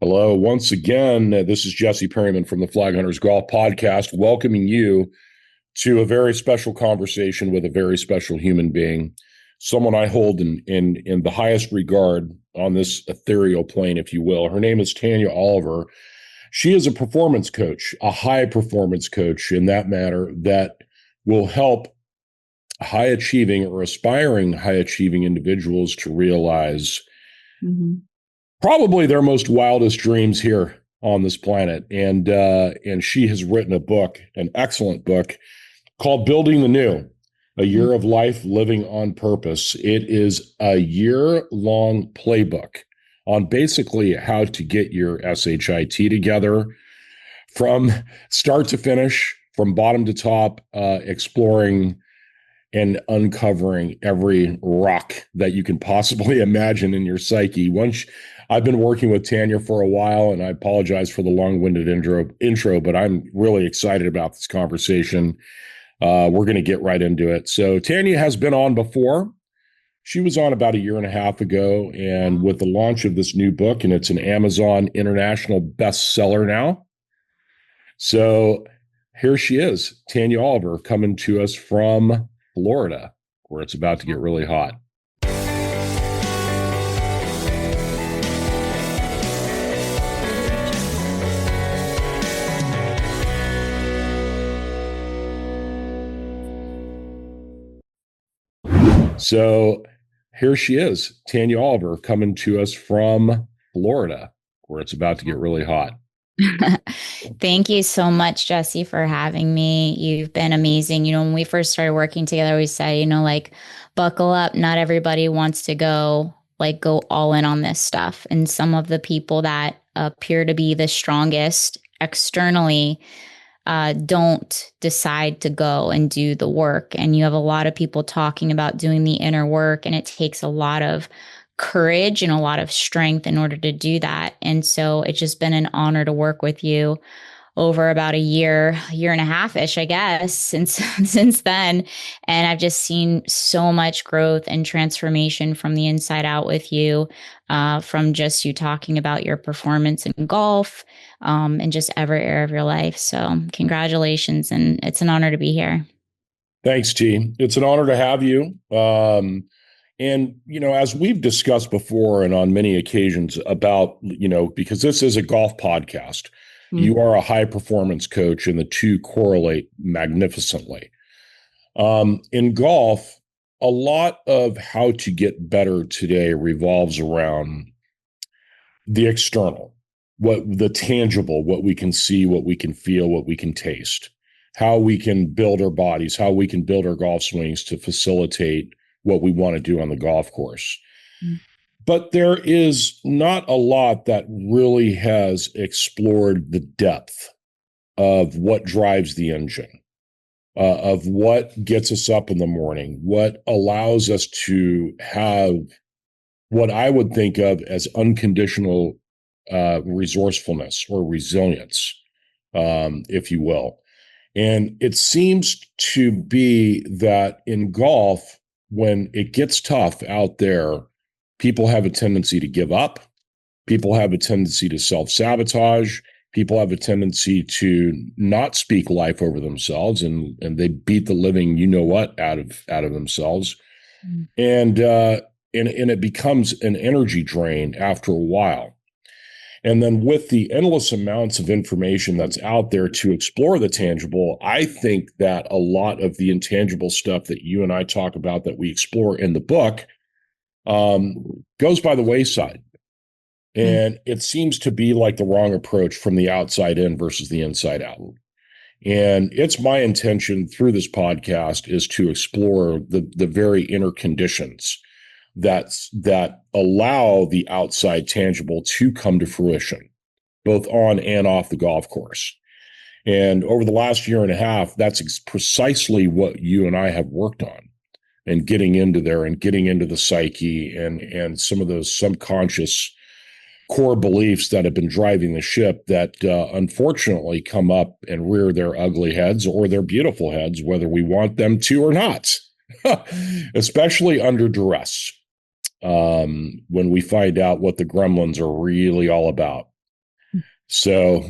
Hello, once again. This is Jesse Perryman from the Flag Hunters Golf Podcast, welcoming you to a very special conversation with a very special human being, someone I hold in the highest regard on this ethereal plane, if you will. Her name is Tanya Oliver. She is a performance coach, a high performance coach in that matter, that will help high achieving or aspiring high achieving individuals to realize probably their most wildest dreams here on this planet. And she has written a book, an excellent book called Building the New, A Year of Life Living on Purpose. It is a year-long playbook on basically how to get your SHIT together from start to finish, from bottom to top, exploring and uncovering every rock that you can possibly imagine in your psyche. Once I've been working with Tanya for a while, and I apologize for the long-winded intro, but I'm really excited about this conversation. We're going to get right into it. So Tanya has been on before. She was on about a year and a half ago, and with the launch of this new book, and it's an Amazon international bestseller now. So here she is, Tanya Oliver, coming to us from Florida, where it's about to get really hot. So here she is, Tanya Oliver, coming to us from Florida, where it's about to get really hot. Thank you so much, Jesse, for having me. You've been amazing. When we first started working together, we said, buckle up. Not everybody wants to go all in on this stuff. And some of the people that appear to be the strongest externally don't decide to go and do the work. And you have a lot of people talking about doing the inner work, and it takes a lot of courage and a lot of strength in order to do that. And so it's just been an honor to work with you over about a year and a half-ish, I guess, since then. And I've just seen so much growth and transformation from the inside out with you, from just you talking about your performance in golf, and just every area of your life. So congratulations. And it's an honor to be here. Thanks, T. It's an honor to have you. As we've discussed before and on many occasions about, because this is a golf podcast, you are a high performance coach, and the two correlate magnificently. In golf, a lot of how to get better today revolves around the external, the tangible, what we can see, what we can feel, what we can taste, how we can build our bodies, how we can build our golf swings to facilitate what we want to do on the golf course. But there is not a lot that really has explored the depth of what drives the engine, of what gets us up in the morning, what allows us to have what I would think of as unconditional resourcefulness or resilience, if you will. And it seems to be that in golf, when it gets tough out there, people have a tendency to give up. People have a tendency to self-sabotage. People have a tendency to not speak life over themselves, and they beat the living out of themselves. And it becomes an energy drain after a while. And then with the endless amounts of information that's out there to explore the tangible, I think that a lot of the intangible stuff that you and I talk about that we explore in the book goes by the wayside. And it seems to be like the wrong approach from the outside in versus the inside out. And it's my intention through this podcast is to explore the very inner conditions that allow the outside tangible to come to fruition, both on and off the golf course. And over the last year and a half, that's precisely what you and I have worked on, and getting into there and getting into the psyche and some of those subconscious core beliefs that have been driving the ship that unfortunately come up and rear their ugly heads or their beautiful heads, whether we want them to or not, especially under duress. When we find out what the gremlins are really all about. So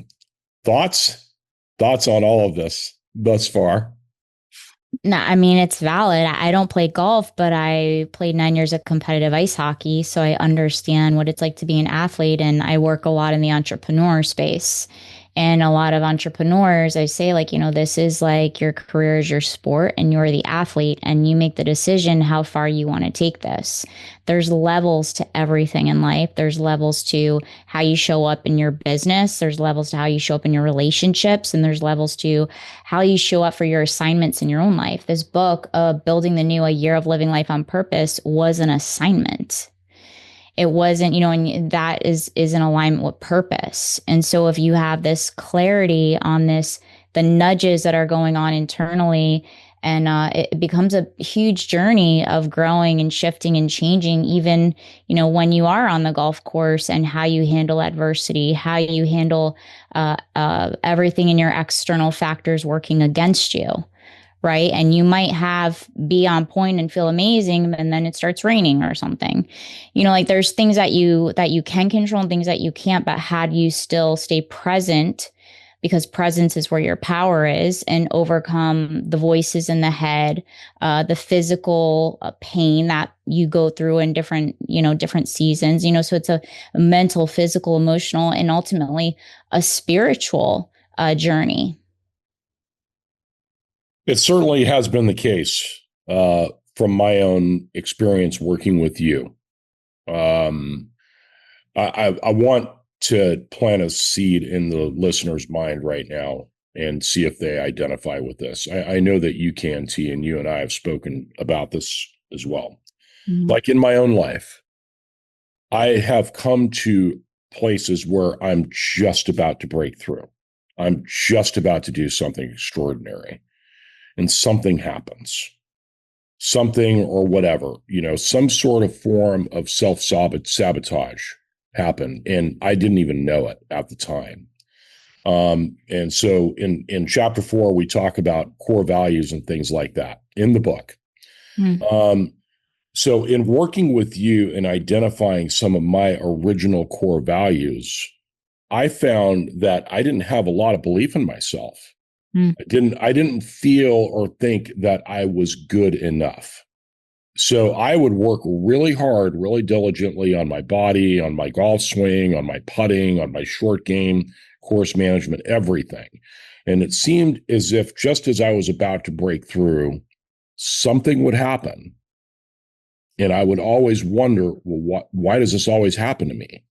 thoughts, thoughts on all of this thus far? No, I mean, it's valid. I don't play golf, but I played 9 years of competitive ice hockey. So I understand what it's like to be an athlete. And I work a lot in the entrepreneur space. And a lot of entrepreneurs, I say, like, this is like your career is your sport and you're the athlete and you make the decision how far you want to take this. There's levels to everything in life. There's levels to how you show up in your business. There's levels to how you show up in your relationships. And there's levels to how you show up for your assignments in your own life. This book, Building the New, A Year of Living Life on Purpose, was an assignment. It wasn't, and that is in alignment with purpose. And so if you have this clarity on this, the nudges that are going on internally, and it becomes a huge journey of growing and shifting and changing, even, when you are on the golf course, and how you handle adversity, how you handle everything in your external factors working against you. Right. And you might be on point and feel amazing, and then it starts raining or something. Like there's things that you can control and things that you can't, but how do you still stay present? Because presence is where your power is, and overcome the voices in the head, the physical pain that you go through in different seasons, so it's a mental, physical, emotional, and ultimately a spiritual journey. It certainly has been the case from my own experience working with you. I want to plant a seed in the listener's mind right now and see if they identify with this. I know that you can, T, and you and I have spoken about this as well. Mm-hmm. Like in my own life, I have come to places where I'm just about to break through. I'm just about to do something extraordinary. And something happens, something or whatever, some sort of form of self-sabotage happened. And I didn't even know it at the time. And so in chapter 4, we talk about core values and things like that in the book. So in working with you and identifying some of my original core values, I found that I didn't have a lot of belief in myself. I didn't feel or think that I was good enough. So I would work really hard, really diligently on my body, on my golf swing, on my putting, on my short game, course management, everything. And it seemed as if just as I was about to break through, something would happen. And I would always wonder, well, why does this always happen to me?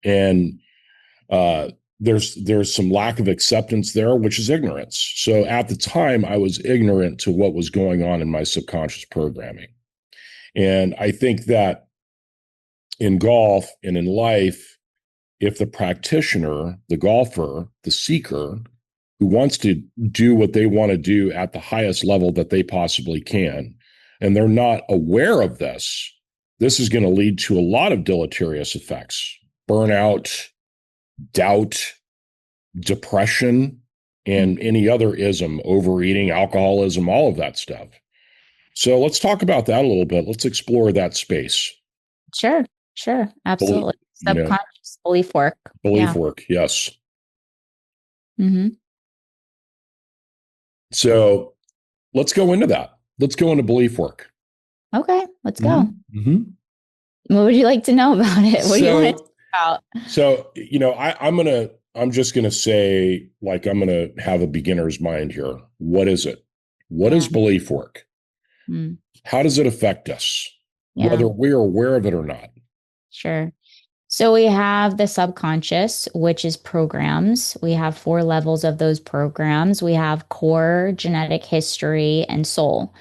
And there's some lack of acceptance there, which is ignorance. So at the time, I was ignorant to what was going on in my subconscious programming. And I think that in golf and in life, if the practitioner, the golfer, the seeker, who wants to do what they want to do at the highest level that they possibly can, and they're not aware of this, this is going to lead to a lot of deleterious effects: burnout, doubt, depression, and any other ism, overeating, alcoholism, all of that stuff. So let's talk about that a little bit. Let's explore that space. Sure. Absolutely. Subconscious belief work. Belief work, yes. Mm-hmm. So let's go into that. Let's go into belief work. Okay, let's go. Mm-hmm. What would you like to know about it? What do you want to talk about? So, I'm just going to say, like, I'm going to have a beginner's mind here. What is it? What is belief work? How does it affect us, whether we're aware of it or not? Sure. So we have the subconscious, which is programs. We have 4 levels of those programs. We have core, genetic history, and soul.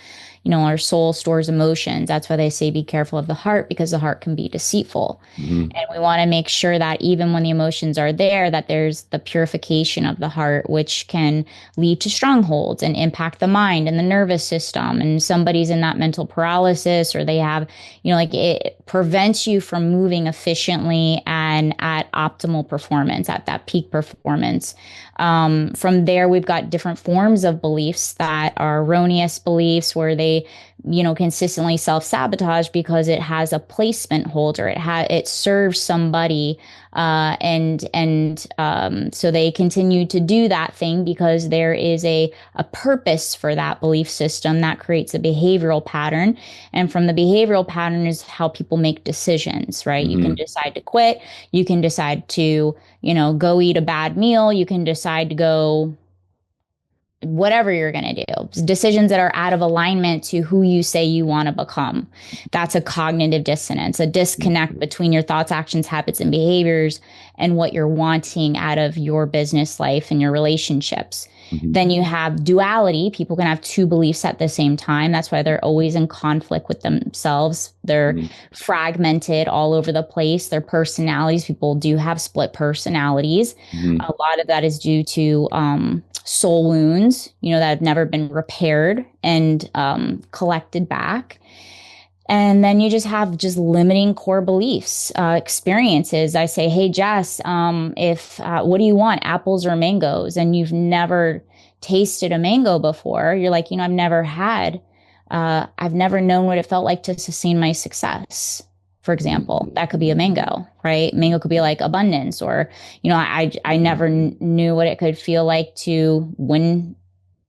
Our soul stores emotions. That's why they say be careful of the heart, because the heart can be deceitful. Mm-hmm. And we want to make sure that even when the emotions are there, that there's the purification of the heart, which can lead to strongholds and impact the mind and the nervous system. And somebody's in that mental paralysis, or they have, it prevents you from moving efficiently at then at optimal performance, at that peak performance. From there, we've got different forms of beliefs that are erroneous beliefs where they, consistently self-sabotage because it has a placement holder. It serves somebody, so they continue to do that thing because there is a purpose for that belief system that creates a behavioral pattern. And from the behavioral pattern is how people make decisions, right? You can decide to quit. You can decide to, go eat a bad meal. You can decide to go whatever you're going to do, decisions that are out of alignment to who you say you want to become. That's a cognitive dissonance, a disconnect between your thoughts, actions, habits, and behaviors and what you're wanting out of your business life and your relationships. Then you have duality. People can have two beliefs at the same time. That's why they're always in conflict with themselves. They're fragmented all over the place. Their personalities, people do have split personalities. A lot of that is due to soul wounds, that have never been repaired and collected back. And then you just have limiting core beliefs, experiences. I say, hey, Jess, what do you want, apples or mangoes? And you've never tasted a mango before. You're like, I've never known what it felt like to sustain my success. For example, that could be a mango, right? Mango could be like abundance, or, I never knew what it could feel like to win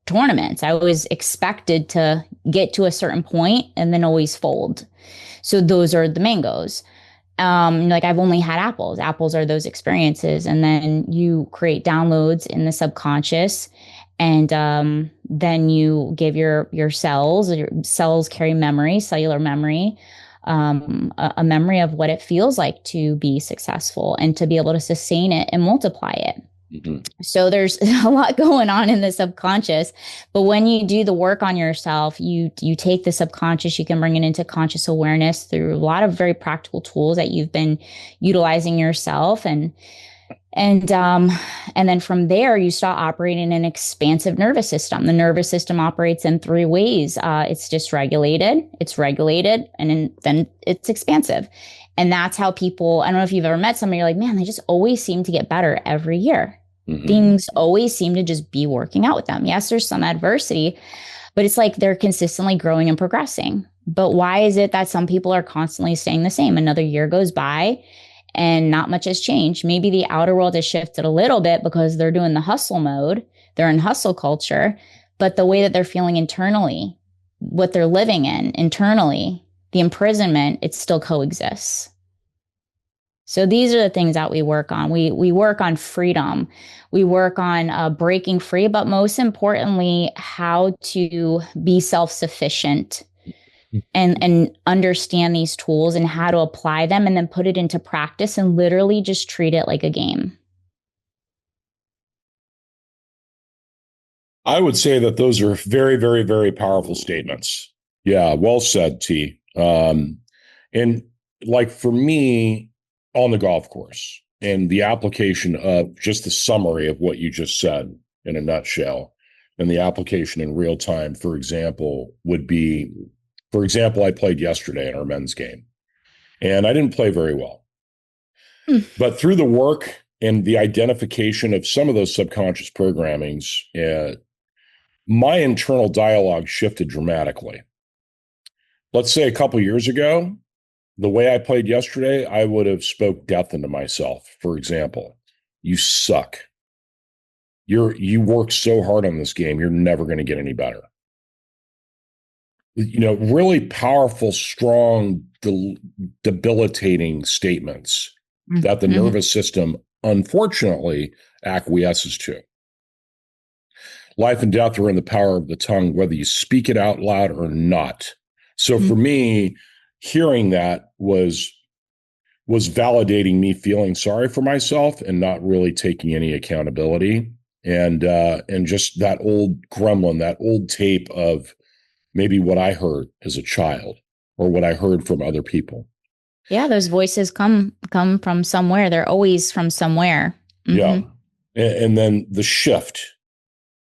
tournaments. I always expected to get to a certain point and then always fold. So those are the mangoes. Like I've only had apples. Apples are those experiences. And then you create downloads in the subconscious. And then you give your cells carry memory, cellular memory, a memory of what it feels like to be successful and to be able to sustain it and multiply it. So there's a lot going on in the subconscious, but when you do the work on yourself, you take the subconscious, you can bring it into conscious awareness through a lot of very practical tools that you've been utilizing yourself. And then from there, you start operating an expansive nervous system. The nervous system operates in three ways. It's dysregulated, it's regulated, and then it's expansive. And that's how people, I don't know if you've ever met somebody, you're like, man, they just always seem to get better every year. Things always seem to just be working out with them. Yes, there's some adversity, but it's like they're consistently growing and progressing. But why is it that some people are constantly staying the same? Another year goes by and not much has changed. Maybe the outer world has shifted a little bit because they're doing the hustle mode. They're in hustle culture, but the way that they're feeling internally, what they're living in internally, the imprisonment, it still coexists. So these are the things that we work on. We work on freedom. We work on breaking free, but most importantly, how to be self-sufficient and understand these tools and how to apply them and then put it into practice and literally just treat it like a game. I would say that those are very, very, very powerful statements. Yeah, well said, T. And like for me, on the golf course and the application of just the summary of what you just said in a nutshell, and the application in real time, for example, would be, I played yesterday in our men's game and I didn't play very well. But through the work and the identification of some of those subconscious programmings, my internal dialogue shifted dramatically. Let's say a couple years ago, the way I played yesterday, I would have spoke death into myself. For example, you suck. You work so hard on this game, you're never going to get any better. Really powerful, strong, debilitating statements that the nervous system, unfortunately, acquiesces to. Life and death are in the power of the tongue, whether you speak it out loud or not. So for me, hearing that was validating me feeling sorry for myself and not really taking any accountability, and just that old gremlin, that old tape of maybe what I heard as a child or what I heard from other people. Yeah, those voices come from somewhere. They're always from somewhere. Yeah. And then the shift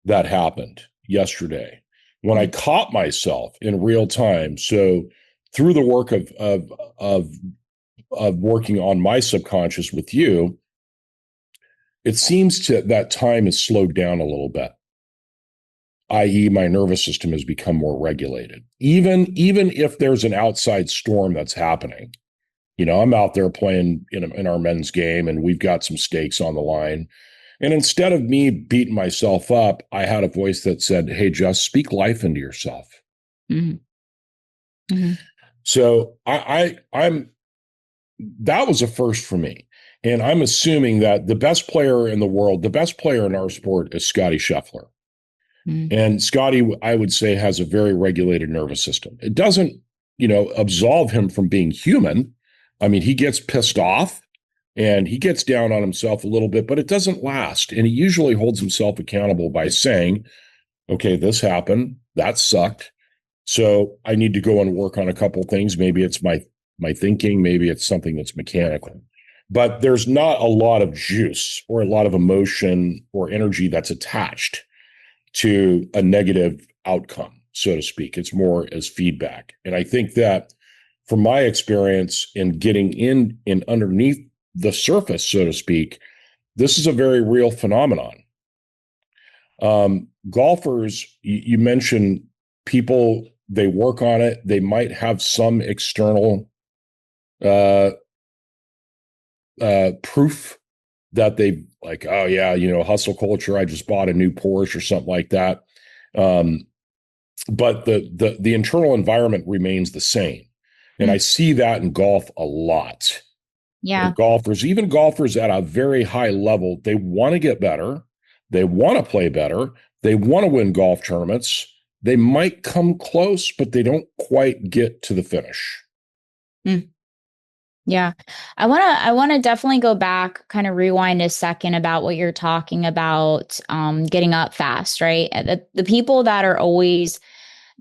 that happened yesterday when I caught myself in real time. So through the work of working on my subconscious with you, it seems that time has slowed down a little bit, i.e., my nervous system has become more regulated. Even if there's an outside storm that's happening, I'm out there playing in our men's game, and we've got some stakes on the line. And instead of me beating myself up, I had a voice that said, "Hey, just speak life into yourself." Mm-hmm. Mm-hmm. So I'm that was a first for me. And I'm assuming that the best player in the world, the best player in our sport is Scotty Scheffler. Mm-hmm. And Scotty, I would say, has a very regulated nervous system. It doesn't, absolve him from being human. I mean, he gets pissed off and he gets down on himself a little bit, but it doesn't last. And he usually holds himself accountable by saying, okay, this happened. That sucked. So I need to go and work on a couple of things. Maybe it's my thinking. Maybe it's something that's mechanical. But there's not a lot of juice or a lot of emotion or energy that's attached to a negative outcome, so to speak. It's more as feedback. And I think that from my experience in getting in underneath the surface, so to speak, this is a very real phenomenon. Golfers, you mentioned people, they work on it. They might have some external proof that they like, oh yeah, hustle culture. I just bought a new Porsche or something like that. But the internal environment remains the same. And I see that in golf a lot. Yeah. Even golfers at a very high level, they want to get better. They want to play better. They want to win golf tournaments. They might come close, but they don't quite get to the finish. Yeah. I want to definitely go back, kind of rewind a second about what you're talking about, getting up fast, right? The people that are always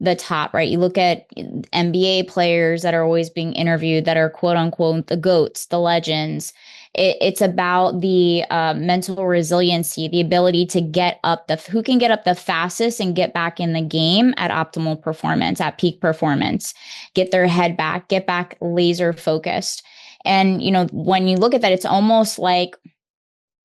the top, right? You look at NBA players that are always being interviewed that are quote unquote the GOATs, the legends. It's about the mental resiliency, the ability to get up who can get up the fastest and get back in the game at optimal performance, at peak performance, get their head back, get back laser focused. And, when you look at that, it's almost like,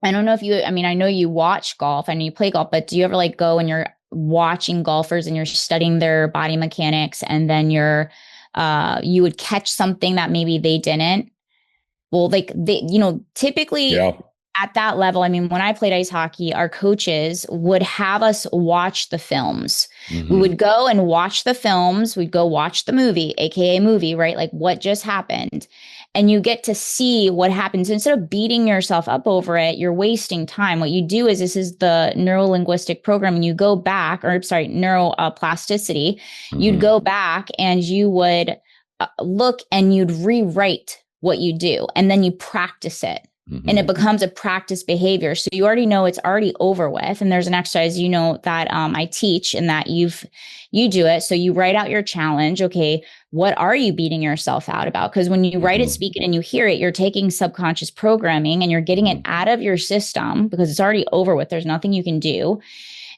I don't know if I know you watch golf and you play golf, but do you ever go and you're watching golfers and you're studying their body mechanics, and then you would catch something that maybe they didn't? Well, typically at that level, when I played ice hockey, our coaches would have us watch the films. Mm-hmm. We would go and watch the films. We'd go watch the movie, AKA movie, right? Like what just happened. And you get to see what happens. Instead of beating yourself up over it, you're wasting time. What you do is, this is the neuro-linguistic programming. You go back, neuroplasticity. Mm-hmm. You'd go back and you would look and you'd rewrite what you do, and then you practice it. Mm-hmm. And it becomes a practice behavior. So you already know it's already over with. And there's an exercise, that I teach, and that you do it. So you write out your challenge. Okay, what are you beating yourself out about? Because when you write it, speak it, and you hear it, you're taking subconscious programming and you're getting it out of your system because it's already over with. There's nothing you can do.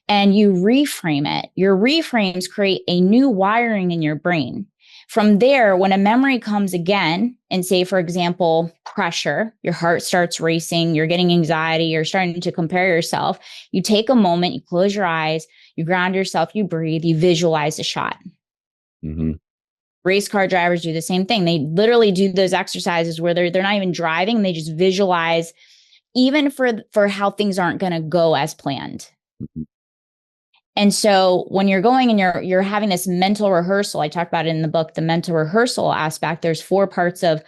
And you reframe it. Your reframes create a new wiring in your brain. From there, when a memory comes again, and say, for example, pressure, your heart starts racing, you're getting anxiety, you're starting to compare yourself, you take a moment, you close your eyes, you ground yourself, you breathe, you visualize the shot. Mm-hmm. Race car drivers do the same thing. They literally do those exercises where they're not even driving, they just visualize, even for how things aren't going to go as planned. Mm-hmm. And so when you're going and you're having this mental rehearsal, I talk about it in the book, the mental rehearsal aspect, there's 4 parts of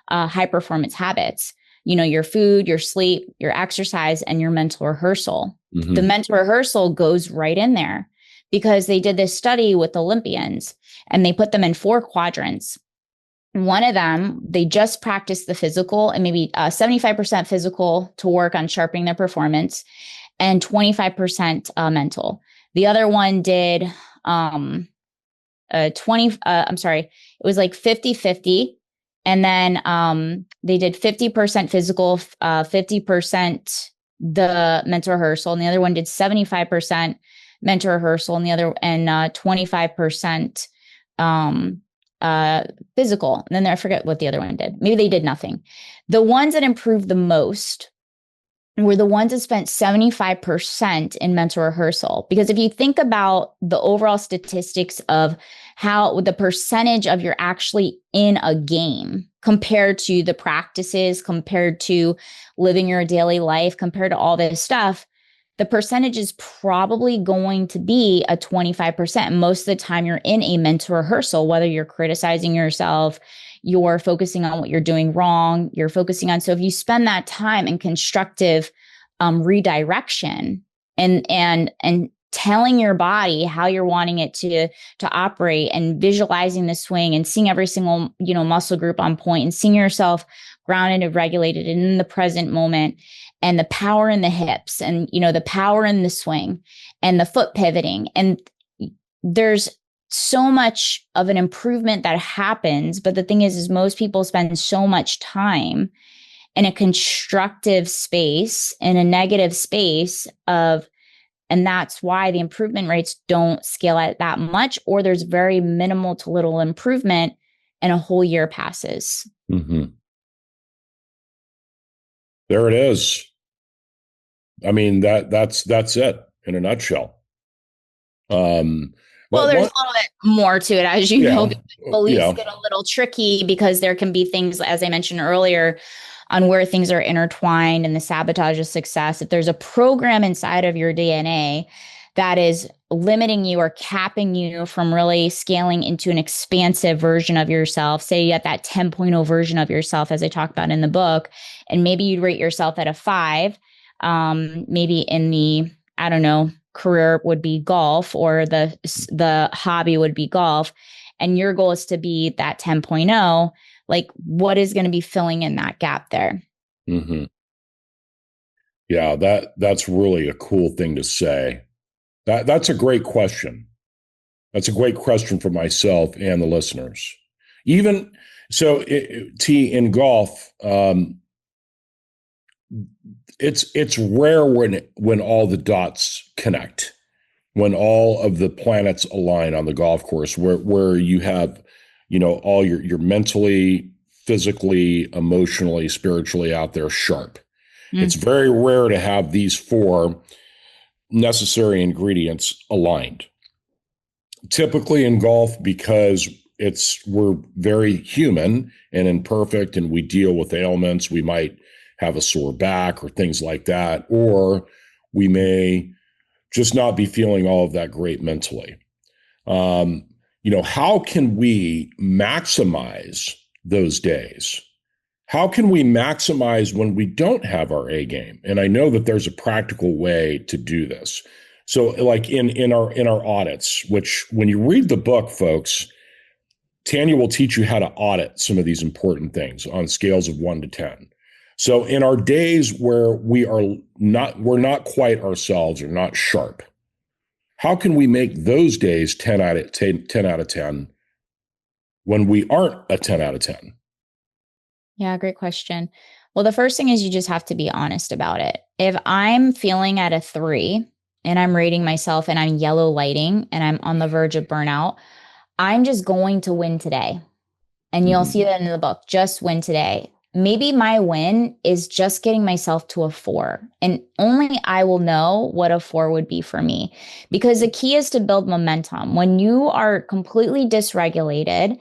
high performance habits. Your food, your sleep, your exercise, and your mental rehearsal. Mm-hmm. The mental rehearsal goes right in there because they did this study with Olympians and they put them in 4 quadrants. One of them, they just practiced the physical and maybe 75% physical to work on sharpening their performance, and 25% mental. The other one did 20, it was like 50-50. And then they did 50% physical, 50% the mental rehearsal. And the other one did 75% mental rehearsal, and 25% physical. And then I forget what the other one did. Maybe they did nothing. The ones that improved the most were the ones that spent 75% in mental rehearsal. Because if you think about the overall statistics of how the percentage of you're actually in a game compared to the practices, compared to living your daily life, compared to all this stuff, the percentage is probably going to be a 25%. Most of the time you're in a mental rehearsal, whether you're criticizing yourself, you're focusing on what you're doing wrong, you're focusing on. So if you spend that time in constructive redirection and telling your body how you're wanting it to operate, and visualizing the swing, and seeing every single, muscle group on point, and seeing yourself grounded and regulated and in the present moment, and the power in the hips, and the power in the swing, and the foot pivoting, and there's so much of an improvement that happens. But the thing is most people spend so much time in a constructive space, in a negative space and that's why the improvement rates don't scale at that much, or there's very minimal to little improvement, and a whole year passes. Mm-hmm. There it is. I mean, that's it in a nutshell. Well, there's a little bit more to it, as you know. Beliefs get a little tricky because there can be things, as I mentioned earlier, on where things are intertwined and the sabotage of success. If there's a program inside of your DNA that is limiting you or capping you from really scaling into an expansive version of yourself, say you have that 10.0 version of yourself, as I talk about in the book, and maybe you'd rate yourself at a 5, maybe in the, I don't know, career would be golf, or the hobby would be golf, and your goal is to be that 10.0, like what is going to be filling in that gap there? Mm-hmm. Yeah, that's really a cool thing to say. That's a great question. That's a great question for myself and the listeners. Even so, in golf, it's rare when all the dots connect, when all of the planets align on the golf course, where you have, all your mentally, physically, emotionally, spiritually out there sharp. It's very rare to have these 4 necessary ingredients aligned. Typically in golf, because we're very human and imperfect, and we deal with ailments. We might have a sore back or things like that, or we may just not be feeling all of that great mentally. How can we maximize those days? How can we maximize when we don't have our A game? And I know that there's a practical way to do this. So like in our audits, which when you read the book, folks, Tanya will teach you how to audit some of these important things on scales of 1 to 10. So in our days where we're not quite ourselves, or not sharp, how can we make those days 10 out of 10 when we aren't a 10 out of 10? Yeah, great question. Well, the first thing is you just have to be honest about it. If I'm feeling at a 3 and I'm rating myself and I'm yellow lighting and I'm on the verge of burnout, I'm just going to win today. And you'll see that in the book, just win today. Maybe my win is just getting myself to a 4, and only I will know what a 4 would be for me, because the key is to build momentum. When you are completely dysregulated,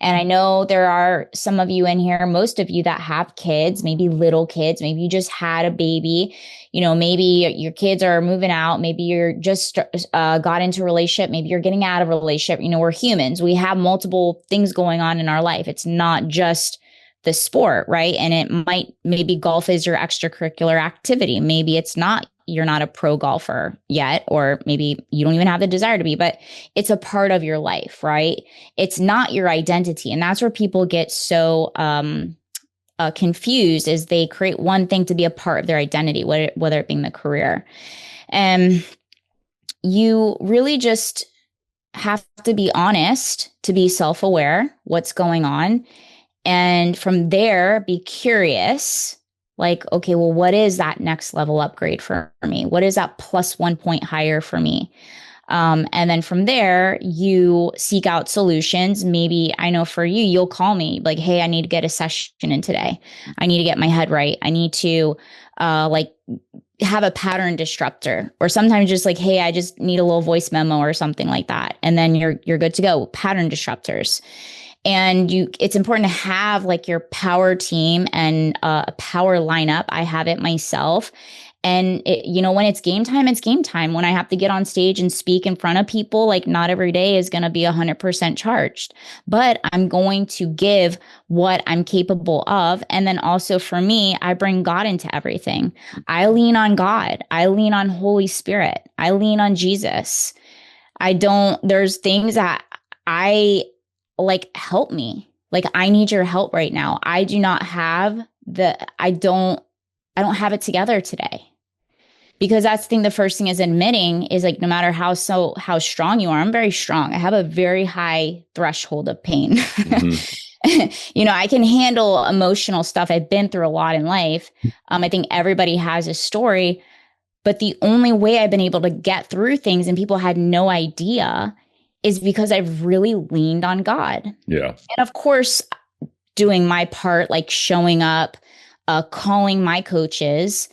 and I know there are some of you in here, most of you that have kids, maybe little kids, maybe you just had a baby, maybe your kids are moving out, maybe you're just got into a relationship, maybe you're getting out of a relationship. We're humans. We have multiple things going on in our life. It's not just the sport, right? And maybe golf is your extracurricular activity. Maybe it's not, you're not a pro golfer yet, or maybe you don't even have the desire to be, but it's a part of your life, right? It's not your identity. And that's where people get so confused, is they create one thing to be a part of their identity, whether it being the career. And you really just have to be honest, to be self-aware what's going on. And from there, be curious, like, okay, well, what is that next level upgrade for me? What is that plus 1 point higher for me? And then from there, you seek out solutions. Maybe I know for you, you'll call me like, hey, I need to get a session in today. I need to get my head right. I need to like have a pattern disruptor, or sometimes just like, hey, I just need a little voice memo or something like that. And then you're good to go. Pattern disruptors. And it's important to have like your power team and a power lineup. I have it myself. And when it's game time, it's game time. When I have to get on stage and speak in front of people, like not every day is going to be 100% charged, but I'm going to give what I'm capable of. And then also for me, I bring God into everything. I lean on God. I lean on Holy Spirit. I lean on Jesus. There's things that I like, help me. Like, I need your help right now. I don't have it together today. Because that's the thing, the first thing is admitting is like, no matter how strong you are, I'm very strong. I have a very high threshold of pain. Mm-hmm. I can handle emotional stuff. I've been through a lot in life. I think everybody has a story, but the only way I've been able to get through things and people had no idea is because I've really leaned on God. Yeah. And of course, doing my part, like showing up, calling my coaches,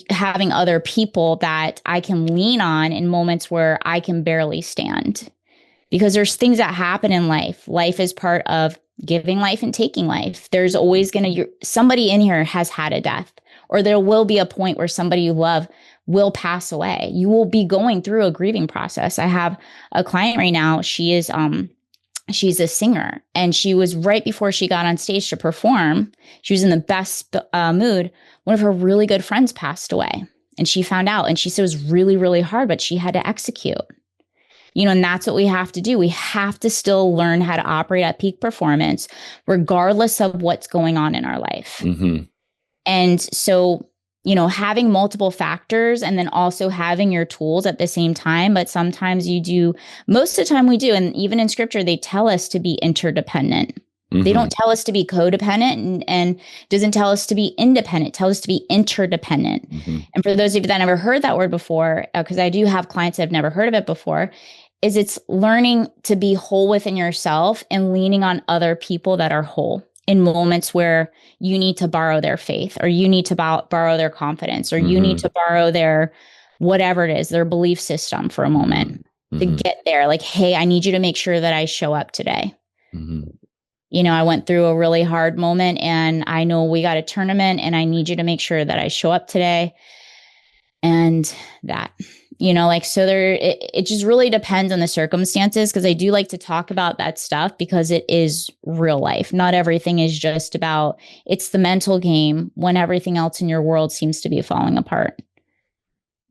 having other people that I can lean on in moments where I can barely stand. Because there's things that happen in life. Life is part of giving life and taking life. There's always somebody in here has had a death, or there will be a point where somebody you love will pass away. You will be going through a grieving process. I have a client right now. She's a singer, and she was right before she got on stage to perform. She was in the best mood. One of her really good friends passed away, and she found out, and she said it was really, really hard, but she had to execute. And that's what we have to do. We have to still learn how to operate at peak performance, regardless of what's going on in our life. Mm-hmm. And so, having multiple factors and then also having your tools at the same time. But sometimes most of the time we do. And even in scripture, they tell us to be interdependent. Mm-hmm. They don't tell us to be codependent and doesn't tell us to be independent, tell us to be interdependent. Mm-hmm. And for those of you that never heard that word before, because I do have clients that have never heard of it before, is it's learning to be whole within yourself and leaning on other people that are whole in moments where you need to borrow their faith, or you need to borrow their confidence, or you need to borrow their whatever it is, their belief system for a moment to get there. Like, hey, I need you to make sure that I show up today. I went through a really hard moment, and I know we got a tournament, and I need you to make sure that I show up today. And that, so it just really depends on the circumstances, because I do like to talk about that stuff because it is real life. Not everything is just about, it's the mental game when everything else in your world seems to be falling apart.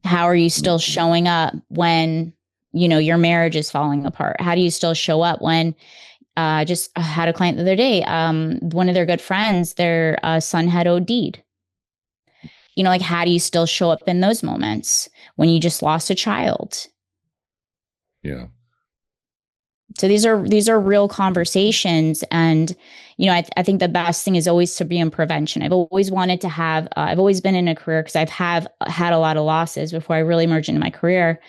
How are you still showing up when, your marriage is falling apart? How do you still show up when, I had a client the other day, one of their good friends, their son had OD'd. Like, how do you still show up in those moments when you just lost a child? Yeah. So these are real conversations. And, I think the best thing is always to be in prevention. I've always wanted to have, I've always been in a career, because I've had a lot of losses before I really merged into my career.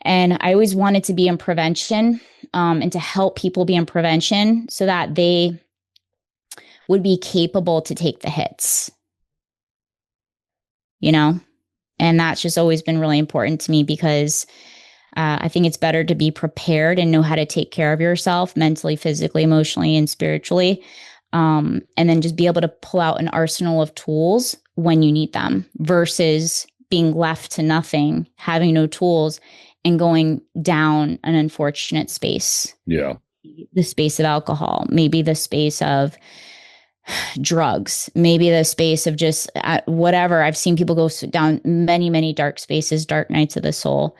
And I always wanted to be in prevention, and to help people be in prevention so that they would be capable to take the hits. And that's just always been really important to me, because I think it's better to be prepared and know how to take care of yourself mentally, physically, emotionally, and spiritually. And then just be able to pull out an arsenal of tools when you need them, versus being left to nothing, having no tools, and going down an unfortunate space. Yeah. The space of alcohol, maybe the space of drugs, maybe the space of just whatever. I've seen people go down many, many dark spaces, dark nights of the soul,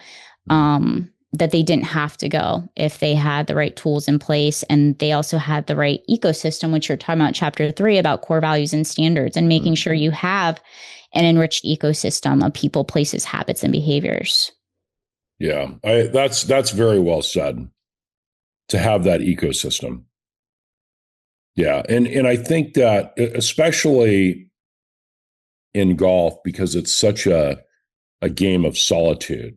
that they didn't have to go if they had the right tools in place. And they also had the right ecosystem, which you're talking about chapter 3 about core values and standards, and making sure you have an enriched ecosystem of people, places, habits, and behaviors. Yeah, that's very well said, to have that ecosystem. Yeah. And I think that especially in golf, because it's such a game of solitude,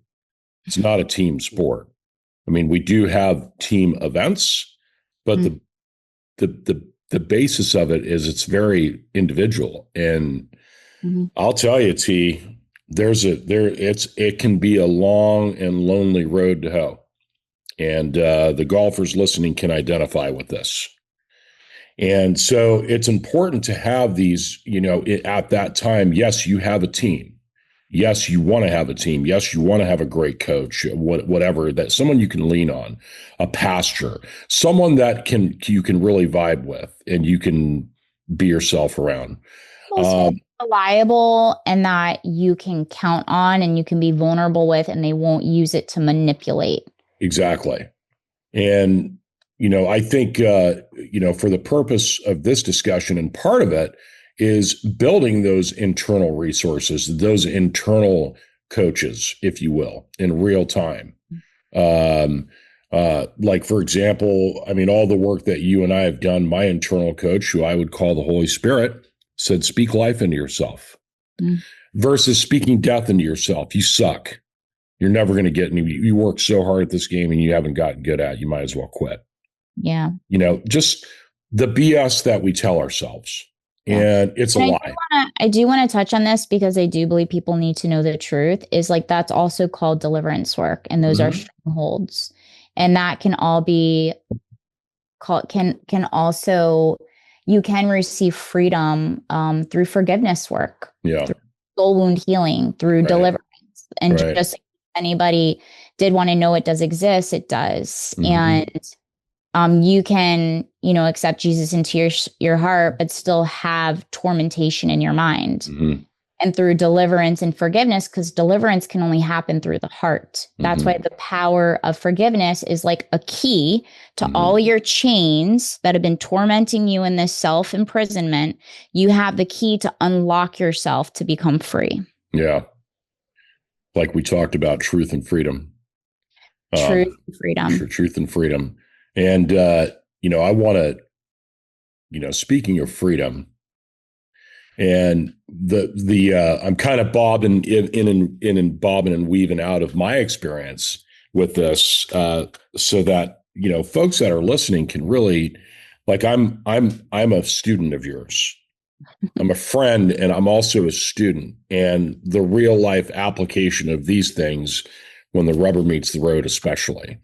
It's not a team sport. I mean, we do have team events, but the basis of it is it's very individual. And I'll tell you, T, it can be a long and lonely road to hoe. And the golfers listening can identify with this. And so it's important to have these, at that time, yes, you have a team. Yes, you want to have a team. Yes, you want to have a great coach, whatever, that someone you can lean on, a pastor, someone that you can really vibe with and you can be yourself around. Also reliable and that you can count on and you can be vulnerable with, and they won't use it to manipulate. Exactly. And, I think, for the purpose of this discussion, and part of it is building those internal resources, those internal coaches, if you will, in real time. Like, for example, I mean, all the work that you and I have done, my internal coach, who I would call the Holy Spirit, said, speak life into yourself versus speaking death into yourself. You suck. You're never going to get any. You work so hard at this game and you haven't gotten good at it. You might as well quit. Yeah. Just the BS that we tell ourselves. And it's a lie. I do want to touch on this because I do believe people need to know the truth, is like that's also called deliverance work. And those are strongholds. And that can all be called, can also, you can receive freedom through forgiveness work, through soul wound healing, through deliverance. And just anybody did want to know it does exist, it does. And you can, accept Jesus into your heart, but still have tormentation in your mind. And through deliverance and forgiveness, because deliverance can only happen through the heart. That's why the power of forgiveness is like a key to all your chains that have been tormenting you in this self-imprisonment. You have the key to unlock yourself to become free. Yeah. Like we talked about truth and freedom. Truth and freedom. Truth and freedom. And, I want to, speaking of freedom, and I'm kind of bobbing in bobbing and weaving out of my experience with this, so that, folks that are listening can really, like, I'm a student of yours. I'm a friend and I'm also a student, and the real life application of these things when the rubber meets the road, especially.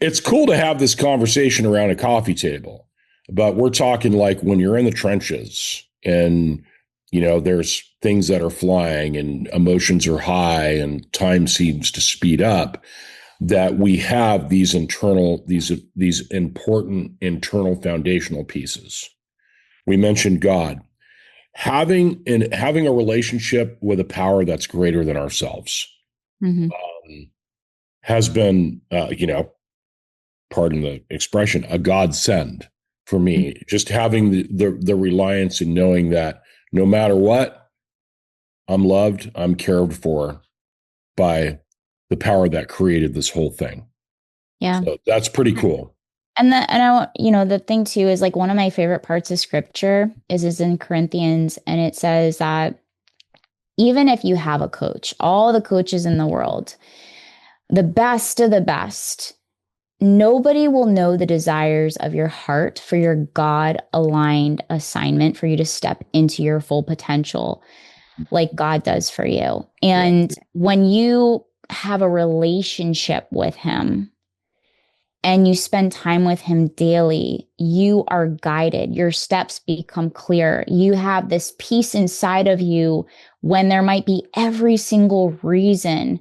It's cool to have this conversation around a coffee table, but we're talking like when you're in the trenches and, there's things that are flying and emotions are high and time seems to speed up, that we have these important internal foundational pieces. We mentioned God. Having a relationship with a power that's greater than ourselves has been, pardon the expression, a godsend for me. Just having the reliance and knowing that no matter what, I'm loved, I'm cared for by the power that created this whole thing. Yeah. So that's pretty cool. And the thing too is, like, one of my favorite parts of scripture is in Corinthians, and it says that even if you have a coach, all the coaches in the world, the best of the best, nobody will know the desires of your heart for your God-aligned assignment for you to step into your full potential like God does for you. And when you have a relationship with him and you spend time with him daily, you are guided. Your steps become clear. You have this peace inside of you when there might be every single reason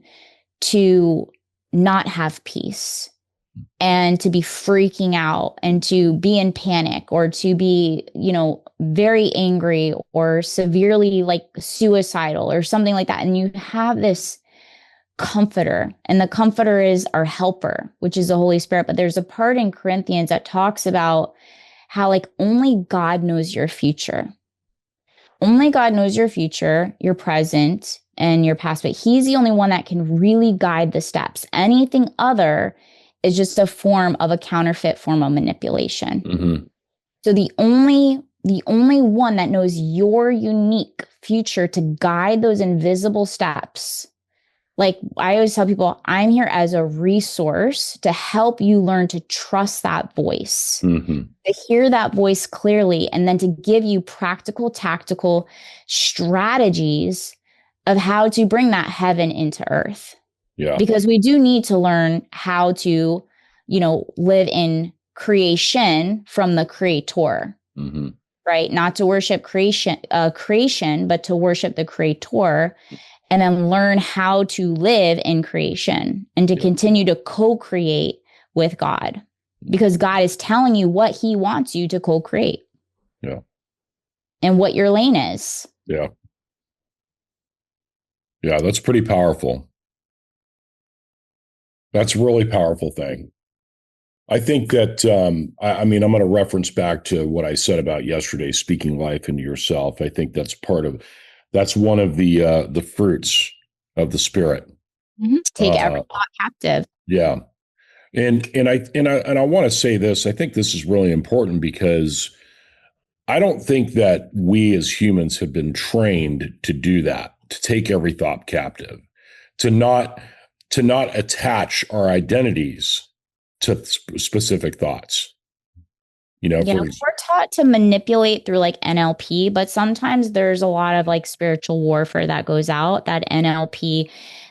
to not have peace and to be freaking out and to be in panic or to be, very angry or severely like suicidal or something like that. And you have this comforter, and the comforter is our helper, which is the Holy Spirit. But there's a part in Corinthians that talks about how, like, only God knows your future. Only God knows your future, your present, and your past, but he's the only one that can really guide the steps. Anything other is just a form of a counterfeit form of manipulation. So the only one that knows your unique future to guide those invisible steps Like I always tell people, I'm here as a resource to help you learn to trust that voice, Mm-hmm. to hear that voice clearly, and then to give you practical, tactical strategies of how to bring that heaven into earth. Yeah. Because we do need to learn how to, live in creation from the creator, Mm-hmm. right? Not to worship creation, but to worship the creator, and then learn how to live in creation and to Yeah. continue to co-create with God, because God is telling you what he wants you to co-create Yeah. and what your lane is. Yeah. Yeah. That's pretty powerful. That's a really powerful thing. I think that, I mean, I'm going to reference back to what I said about yesterday, speaking life into yourself. I think that's one of the fruits of the spirit. Take every Uh, thought captive. yeah. And I want to say this. I think this is really important because I don't think that we as humans have been trained to do that, to take every thought captive, to not to not attach our identities to specific thoughts. You know, Yeah, for we're taught to manipulate through like NLP, but sometimes there's a lot of like spiritual warfare that goes out. That NLP,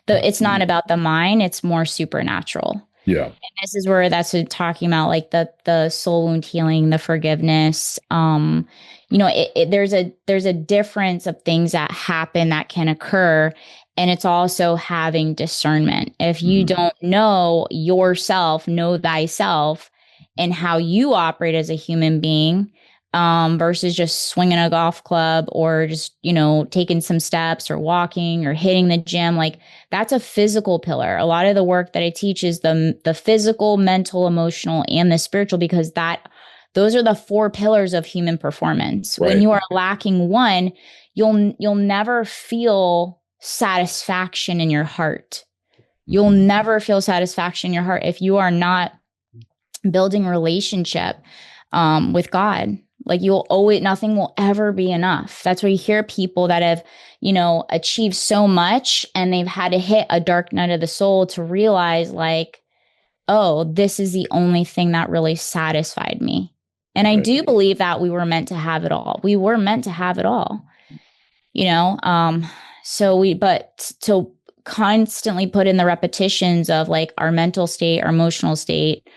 it's not about the mind, it's more supernatural. yeah, This is where that's what talking about like the soul wound healing, the forgiveness. There's a difference of things that happen that can occur, and it's also having discernment. If you mhm, don't know yourself, know thyself, and how you operate as a human being, versus just swinging a golf club or just taking some steps or walking or hitting the gym, like that's a physical pillar. A lot of the work that I teach is the physical, mental, emotional, and the spiritual, because those are the four pillars of human performance. When right, you are lacking one, you'll never feel satisfaction in your heart. You'll mhm, never feel satisfaction in your heart if you are not building a relationship with God. Like you'll always, nothing will ever be enough. That's where you hear people that have, achieved so much and they've had to hit a dark night of the soul to realize, like, oh, this is the only thing that really satisfied me. And I right, do believe that we were meant to have it all. We were meant to have it all, you know? But to constantly put in the repetitions of like our mental state, our emotional state,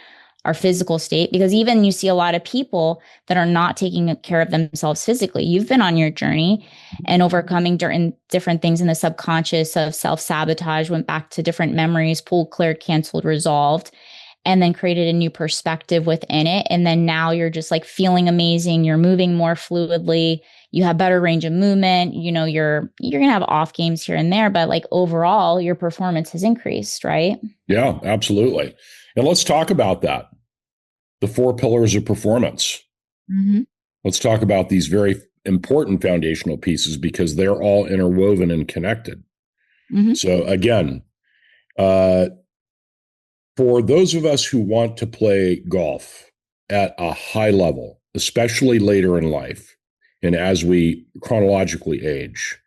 our physical state, because even you see a lot of people that are not taking care of themselves physically. You've been on your journey and overcoming different things in the subconscious of self-sabotage, went back to different memories, pulled, cleared, canceled, resolved, and then created a new perspective within it. And then now you're just like feeling amazing. You're moving more fluidly. You have better range of movement. You're gonna have off games here and there, but like overall, your performance has increased, right? yeah, absolutely. And let's talk about that. The four pillars of performance. Mm-hmm. Let's talk about these very important foundational pieces because they're all interwoven and connected. Mm-hmm. So again, uh, for those of us who want to play golf at a high level, especially later in life and as we chronologically age,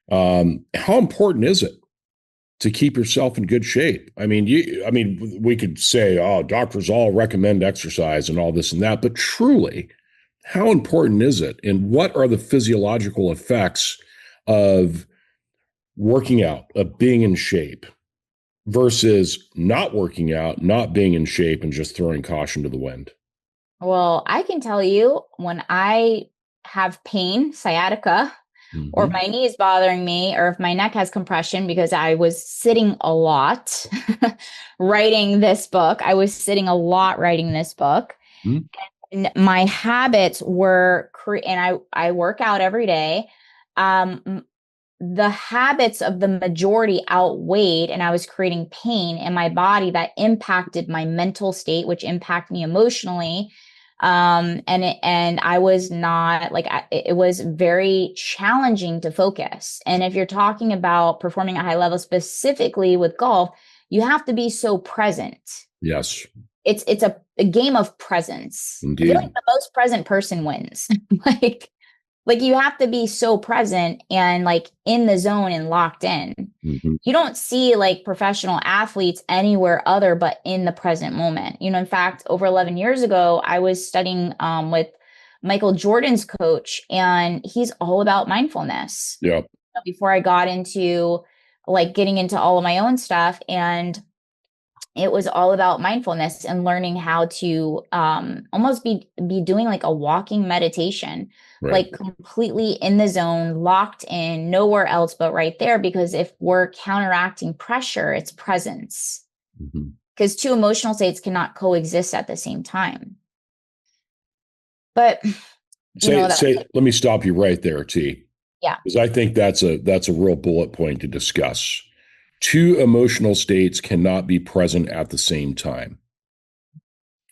how important is it to keep yourself in good shape? I mean, we could say, oh, doctors all recommend exercise and all this and that, but truly, how important is it? And what are the physiological effects of working out, of being in shape versus not working out, not being in shape, and just throwing caution to the wind? Well, I can tell you when I have pain, sciatica, or Mm-hmm. my knee is bothering me, or if my neck has compression because I was sitting a lot writing this book. I was sitting a lot writing this book. Mm-hmm. And my habits were, and I work out every day. The habits of the majority outweighed, and I was creating pain in my body that impacted my mental state, which impacted me emotionally. And I was not like, it was very challenging to focus. And if you're talking about performing at high level, specifically with golf, you have to be so present. Yes, It's a game of presence. I feel like indeed. the most present person wins. Like, Like you have to be so present and like in the zone and locked in. Mm-hmm. You don't see like professional athletes anywhere other but in the present moment. In fact, over 11 years ago, I was studying with Michael Jordan's coach, and he's all about mindfulness. Yeah. Before I got into like getting into all of my own stuff, and it was all about mindfulness and learning how to almost be doing like a walking meditation, Right. like completely in the zone, locked in, nowhere else but right there. Because if we're counteracting pressure, it's presence. Mm-hmm. Because two emotional states cannot coexist at the same time. But that, Let me stop you right there, T, yeah. because I think that's a real bullet point to discuss. Two emotional states cannot be present at the same time.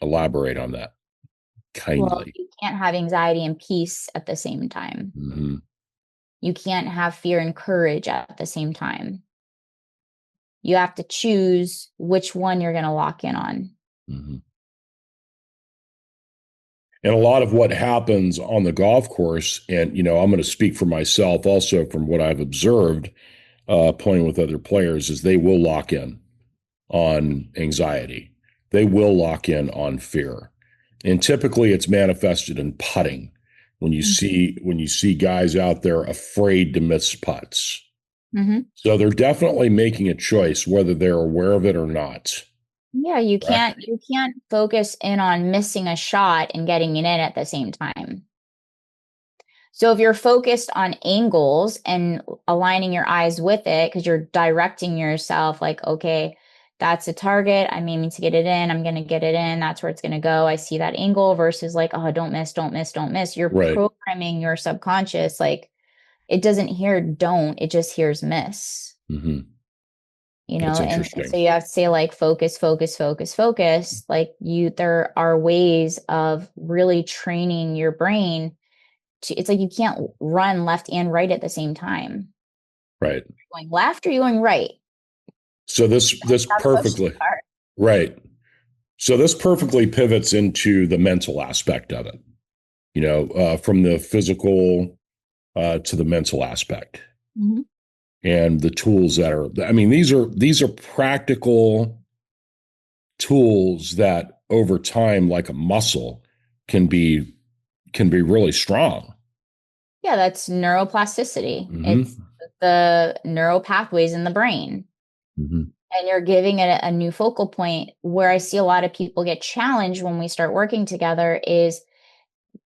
Elaborate on that Well, kindly. you can't have anxiety and peace at the same time. Mm-hmm. You can't have fear and courage at the same time. You have to choose which one you're going to lock in on. Mm-hmm. And a lot of what happens on the golf course, and I'm going to speak for myself also from what I've observed playing with other players, is they will lock in on anxiety. They will lock in on fear. And typically it's manifested in putting when you see guys out there afraid to miss putts. Mm-hmm. So they're definitely making a choice whether they're aware of it or not. Yeah, you Correct? can't focus in on missing a shot and getting it in at the same time. So if you're focused on angles and aligning your eyes with it, because you're directing yourself like, okay, that's a target. I'm aiming to get it in. I'm going to get it in. That's where it's going to go. I see that angle versus like, oh, don't miss, don't miss, don't miss. You're Right. programming your subconscious. Like it doesn't hear don't, it just hears miss. Mm-hmm. That's And so interesting. you have to say like focus, focus, focus, focus. Like there are ways of really training your brain it's like you can't run left and right at the same time. Right. Going left or you going right? So this That's the question perfectly part. right. So this perfectly pivots into the mental aspect of it. From the physical to the mental aspect. Mhm. And the tools that are, I mean, these are practical tools that over time, like a muscle, can be really strong. Yeah, that's neuroplasticity. It's Mm-hmm. the neural pathways in the brain. Mm-hmm. And you're giving it a new focal point. Where I see a lot of people get challenged when we start working together is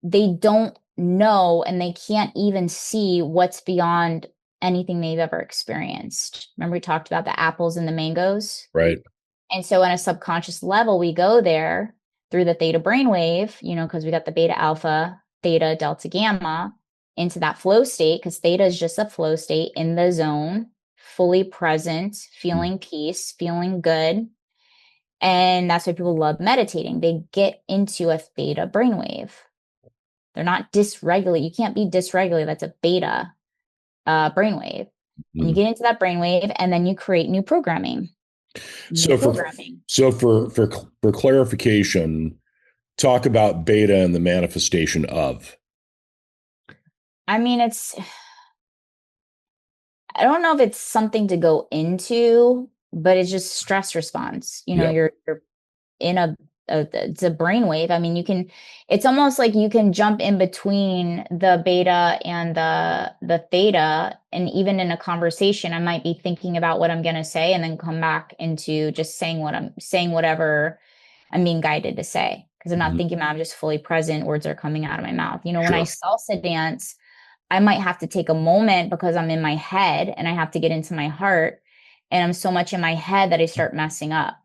they don't know and they can't even see what's beyond anything they've ever experienced. Remember we talked about the apples and the mangoes? Right. And so on a subconscious level, we go there through the theta brainwave, because we got the beta, alpha, theta, delta, gamma into that flow state, because theta is just a flow state in the zone, fully present, feeling peace, feeling good. And that's why people love meditating. They get into a theta brainwave. They're not dysregulated. You can't be dysregulated. That's a beta brainwave. And you Mm-hmm. get into that brainwave and then you create new programming. So for clarification, talk about beta and the manifestation of. I mean, I don't know if it's something to go into, but it's just stress response. Yep. You're in it's a brainwave. I mean, it's almost like you can jump in between the beta and the theta. And even in a conversation, I might be thinking about what I'm going to say and then come back into just saying whatever I'm being guided to say. Because I'm not Mm-hmm. thinking about it, I'm just fully present. Words are coming out of my mouth. When I Sure. salsa dance, I might have to take a moment because I'm in my head and I have to get into my heart. And I'm so much in my head that I start messing up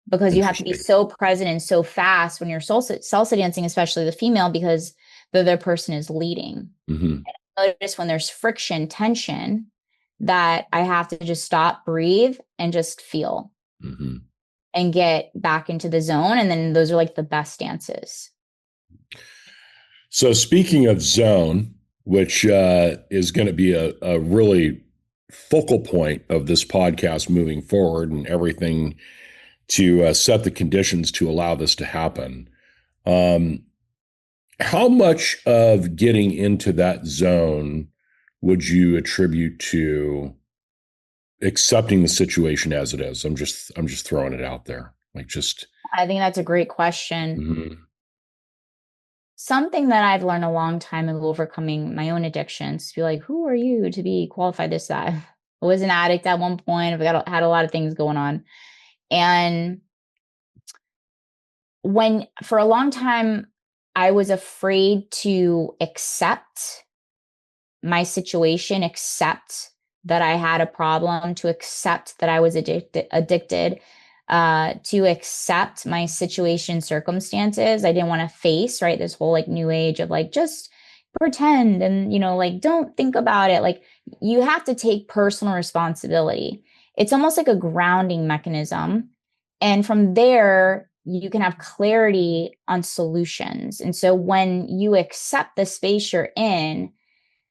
because you have to be Interesting. so present and so fast when you're salsa dancing, especially the female, because the other person is leading. Mm-hmm. Notice when there's friction, tension, that I have to just stop, breathe, and just feel Mm-hmm. and get back into the zone. And then those are like the best dances. So speaking of zone, which is going to be a really focal point of this podcast moving forward and everything to set the conditions to allow this to happen. how much of getting into that zone would you attribute to accepting the situation as it is? I'm just throwing it out there. Like just I think that's a great question. mhm. Something that I've learned a long time ago overcoming my own addictions, to be like, who are you to be qualified this, that? I was an addict at one point. Had a lot of things going on. And when for a long time, I was afraid to accept my situation, accept that I had a problem, to accept that I was addicted, to accept my situation, circumstances. I didn't want to face, right, this whole like new age of like, just pretend and, like, don't think about it. Like, you have to take personal responsibility. It's almost like a grounding mechanism. And from there, you can have clarity on solutions. And so when you accept the space you're in,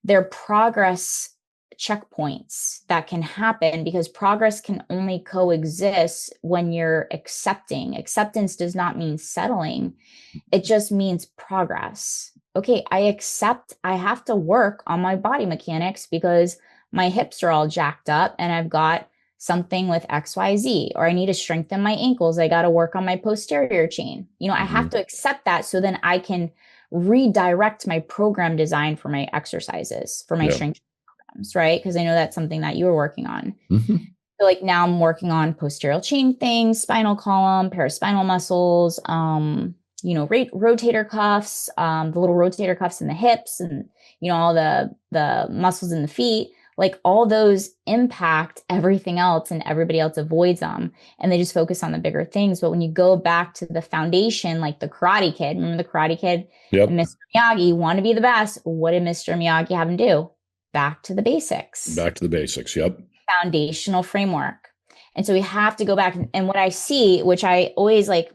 there are progress checkpoints that can happen, because progress can only coexist when you're accepting. Acceptance does not mean settling, it just means progress. Okay, I accept I have to work on my body mechanics because my hips are all jacked up and I've got something with XYZ, or I need to strengthen my ankles. I got to work on my posterior chain. I have to accept that so then I can redirect my program design for my exercises, for my Yeah. strength programs, right? Because I know that's something that you were working on. Mm-hmm. So like now I'm working on posterior chain things, spinal column, paraspinal muscles, rotator cuffs, the little rotator cuffs in the hips, and all the muscles in the feet. Like, all those impact everything else, and everybody else avoids them, and they just focus on the bigger things. But when you go back to the foundation, like the Karate Kid, remember the Karate Kid? Yep. And Mr. Miyagi want to be the best. What did Mr. Miyagi have him do? Back to the basics. Back to the basics. Yep. Foundational framework. And so we have to go back. And what I see, which I always like,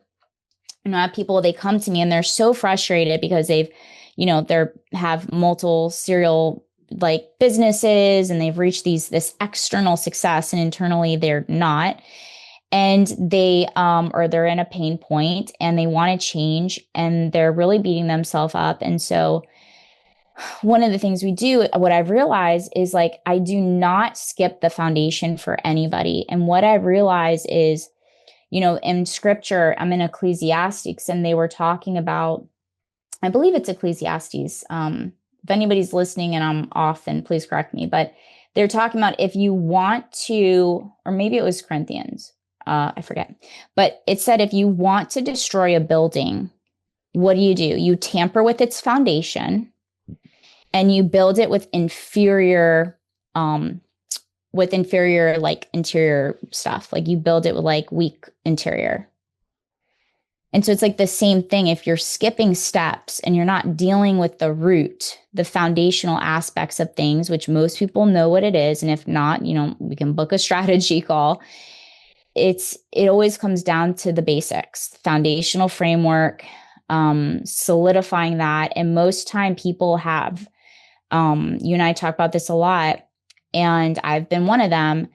I have people, they come to me and they're so frustrated because they've, they're have multiple serial like businesses, and they've reached this external success, and internally they're not. And they or they're in a pain point and they want to change, and they're really beating themselves up. And so one of the things we do, what I've realized is, like, I do not skip the foundation for anybody. And what I've realized is, in scripture, I'm in Ecclesiastes, and they were talking about, I believe it's Ecclesiastes. If anybody's listening and I'm off, then please correct me. But they're talking about, if you want to, or maybe it was Corinthians, I forget. But it said, if you want to destroy a building, what do? You tamper with its foundation, and you build it with inferior like interior stuff. Like, you build it with like weak interior. And so it's like the same thing. If you're skipping steps and you're not dealing with the root, the foundational aspects of things, which most people know what it is, and if not, we can book a strategy call. It always comes down to the basics, foundational framework, solidifying that. And most time people have, you and I talk about this a lot, and I've been one of them,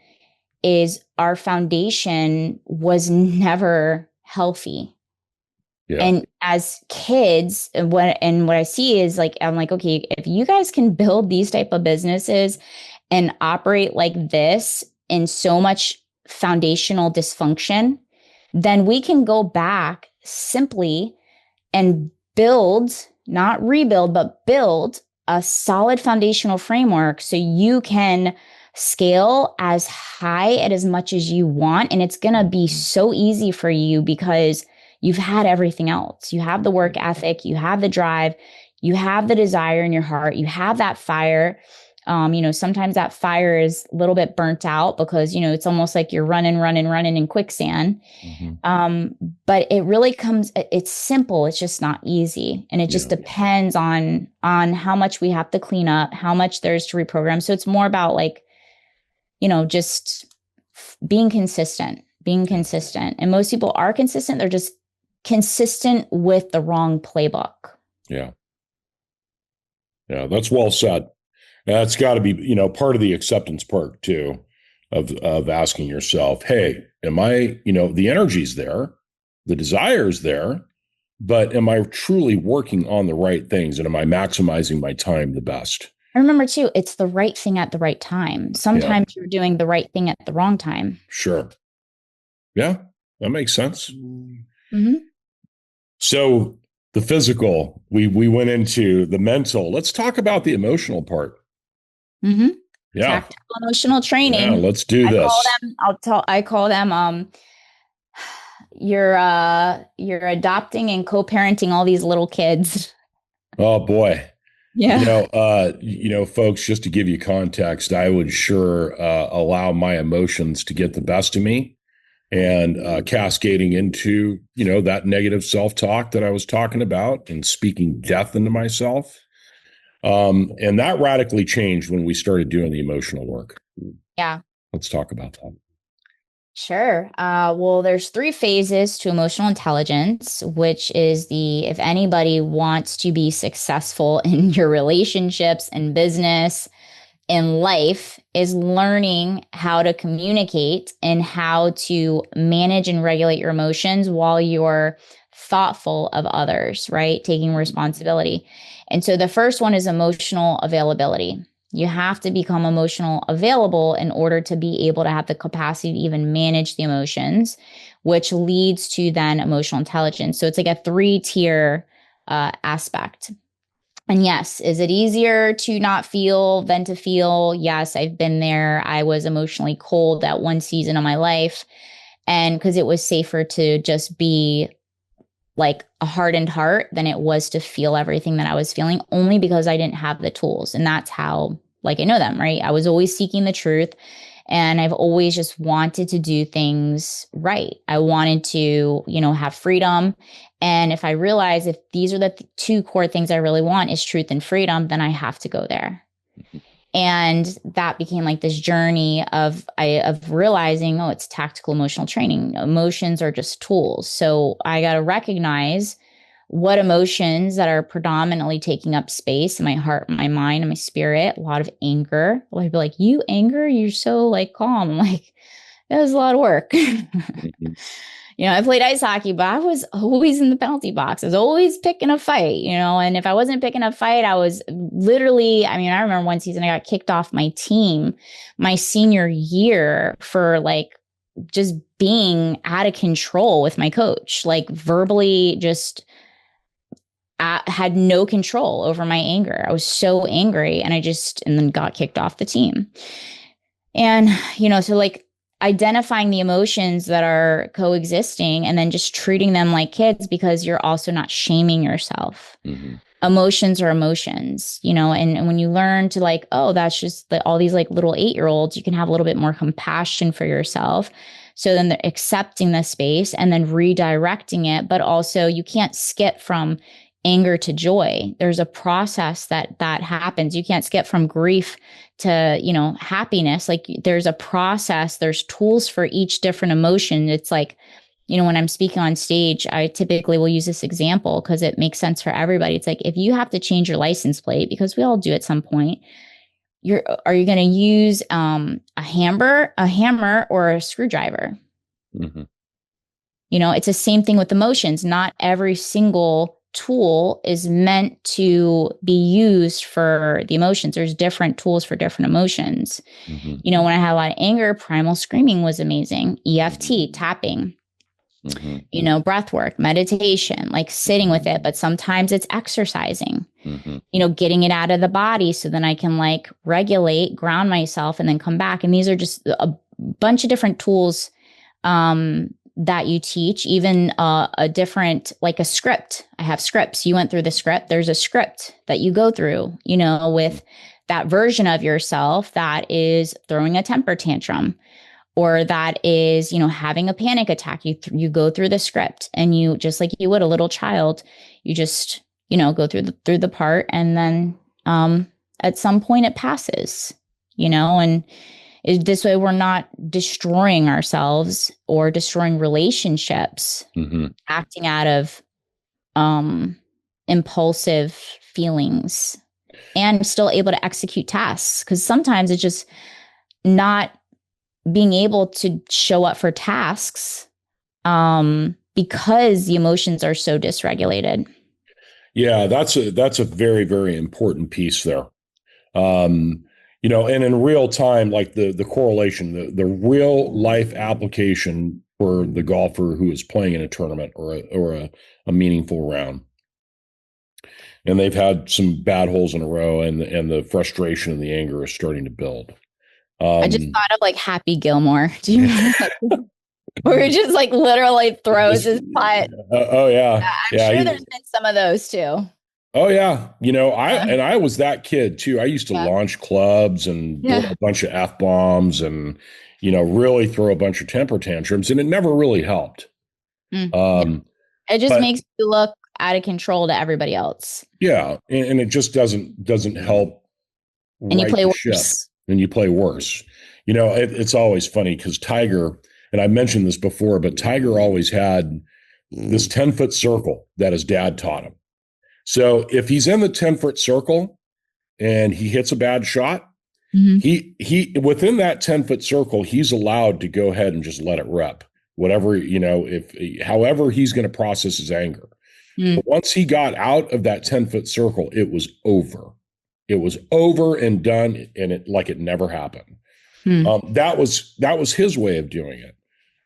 is our foundation was never healthy. Yeah. And as kids, what I see is, like, I'm like, okay, if you guys can build these type of businesses and operate like this in so much foundational dysfunction, then we can go back simply and build, not rebuild, but build a solid foundational framework so you can scale as high at as much as you want. And it's going to be so easy for you because you've had everything else. You have the work ethic, you have the drive, you have the desire in your heart, you have that fire. Sometimes that fire is a little bit burnt out because, it's almost like you're running in quicksand. Mm-hmm. But it really it's simple. It's just not easy. And it just depends on how much we have to clean up, how much there's to reprogram. So it's more about, like, just being consistent. And most people are consistent. They're just consistent with the wrong playbook. Yeah. Yeah, that's well said. That's got to be, part of the acceptance part too, of asking yourself, hey, am I, the energy's there, the desire's there, but am I truly working on the right things, and am I maximizing my time the best? I remember too, it's the right thing at the right time. Yeah, Sometimes you're doing the right thing at the wrong time. sure. Yeah, that makes sense. Mm-hmm. So the physical, we went into the mental. Let's talk about the emotional part. Mm-hmm. Yeah. Tactical emotional Yeah, training. let's do this. I call them you're adopting and co-parenting all these little kids. Oh boy. Yeah. Folks, just to give you context, I would sure allow my emotions to get the best of me and cascading into, that negative self-talk that I was talking about and speaking death into myself. And that radically changed when we started doing the emotional work. Yeah. Let's talk about that. Sure. Well, there's three phases to emotional intelligence, which is if anybody wants to be successful in your relationships and business in life, is learning how to communicate and how to manage and regulate your emotions while you're thoughtful of others, right? Taking responsibility. And so the first one is emotional availability. You have to become emotional available in order to be able to have the capacity to even manage the emotions, which leads to then emotional intelligence. So it's like a three-tier aspect. And yes, is it easier to not feel than to feel? Yes, I've been there. I was emotionally cold at one season of my life. And because it was safer to just be like a hardened heart than it was to feel everything that I was feeling, only because I didn't have the tools. And that's how, like, I know them, right? I was always seeking the truth. And I've always just wanted to do things right. I wanted to, have freedom. And if I realize if these are the two core things I really want is truth and freedom, then I have to go there. And that became like this journey of realizing, oh, it's tactical emotional training. Emotions are just tools. So I got to recognize what emotions that are predominantly taking up space in my heart, my mind, and my spirit. A lot of anger. A lot of people are like, you anger? You're so like calm. I'm like, that was a lot of work. I played ice hockey, but I was always in the penalty box. I was always picking a fight, and if I wasn't picking a fight, I was literally, I remember one season I got kicked off my team my senior year for like just being out of control with my coach, like verbally just had no control over my anger. I was so angry and and then got kicked off the team. And, so like identifying the emotions that are coexisting and then just treating them like kids because you're also not shaming yourself. Mm-hmm. Emotions are emotions, and when you learn to like, oh, that's just all these like little 8-year-olds, you can have a little bit more compassion for yourself. So then they're accepting the space and then redirecting it. But also you can't skip from anger to joy. There's a process that happens. You can't skip from grief to, happiness. Like there's a process, there's tools for each different emotion. It's like, when I'm speaking on stage, I typically will use this example because it makes sense for everybody. It's like if you have to change your license plate, because we all do at some point, are you going to use a hammer, or a screwdriver? Mm-hmm. It's the same thing with emotions. Not every single tool is meant to be used for the emotions. There's different tools for different emotions. Mm-hmm. When I had a lot of anger, primal screaming was amazing. EFT, tapping. Mm-hmm. Breath work, meditation, like sitting with it, but sometimes it's exercising, getting it out of the body so then I can like regulate, ground myself, and then come back. And these are just a bunch of different tools that you teach, even a different, like a script. I have scripts. You went through the script. There's a script that you go through, with that version of yourself that is throwing a temper tantrum, or that is, having a panic attack. You go through the script, and you, just like you would a little child, you just, go through the part, and then at some point it passes, and this way we're not destroying ourselves or destroying relationships, acting out of impulsive feelings, and still able to execute tasks. Because sometimes it's just not being able to show up for tasks because the emotions are so dysregulated. Yeah, that's a very, very important piece there. Um, and in real time, like the correlation, the real life application for the golfer who is playing in a tournament or a meaningful round. And they've had some bad holes in a row, and the frustration and the anger is starting to build. I just thought of like Happy Gilmore. Do you remember that? Where he just like literally throws his putt. Oh yeah, I'm yeah. sure there's been some of those too. Oh yeah, Yeah. I was that kid too. I used to Yeah. launch clubs and blow Yeah. a bunch of F bombs and really throw a bunch of temper tantrums, and it never really helped. No. Um, It just but makes you look out of control to everybody else. yeah, and it just doesn't help And you right play the ship, worse. and you play worse. It's always funny because Tiger, and I mentioned this before, but Tiger always had this 10-foot circle that his dad taught him. So if he's in the 10-foot circle and he hits a bad shot, Mm-hmm. he within that 10-foot circle, he's allowed to go ahead and just let it rep. Whatever, if however he's going to process his anger. Mm. But once he got out of that 10-foot circle, it was over. It was over and done, and it never happened. Mm. That was his way of doing it.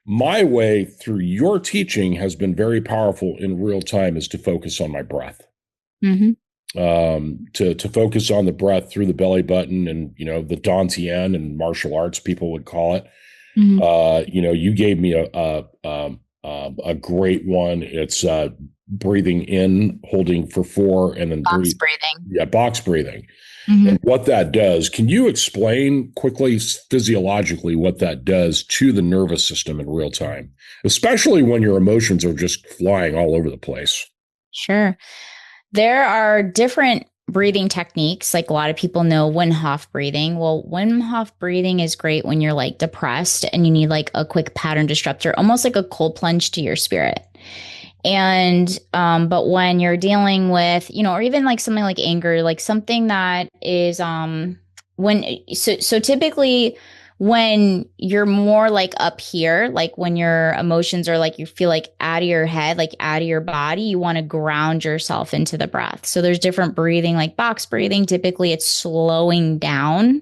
My way through your teaching has been very powerful in real time is to focus on my breath. Mm-hmm. To focus on the breath through the belly button and the Dantian and martial arts people would call it. Mm-hmm. You gave me a great one. It's breathing in, holding for 4, and then Box breathe. breathing. Yeah, box breathing. Mm-hmm. And what that does. Can you explain quickly physiologically what that does to the nervous system in real time, especially when your emotions are just flying all over the place? Sure. There are different breathing techniques. Like a lot of people know Wim Hof breathing. Well, Wim Hof breathing is great when you're like depressed and you need like a quick pattern disruptor, almost like a cold plunge to your spirit. And but when you're dealing with, or even like something like anger, like something that is when so typically when you're more like up here, like when your emotions are like you feel like out of your head, like out of your body, you want to ground yourself into the breath. So there's different breathing, like box breathing. Typically it's slowing down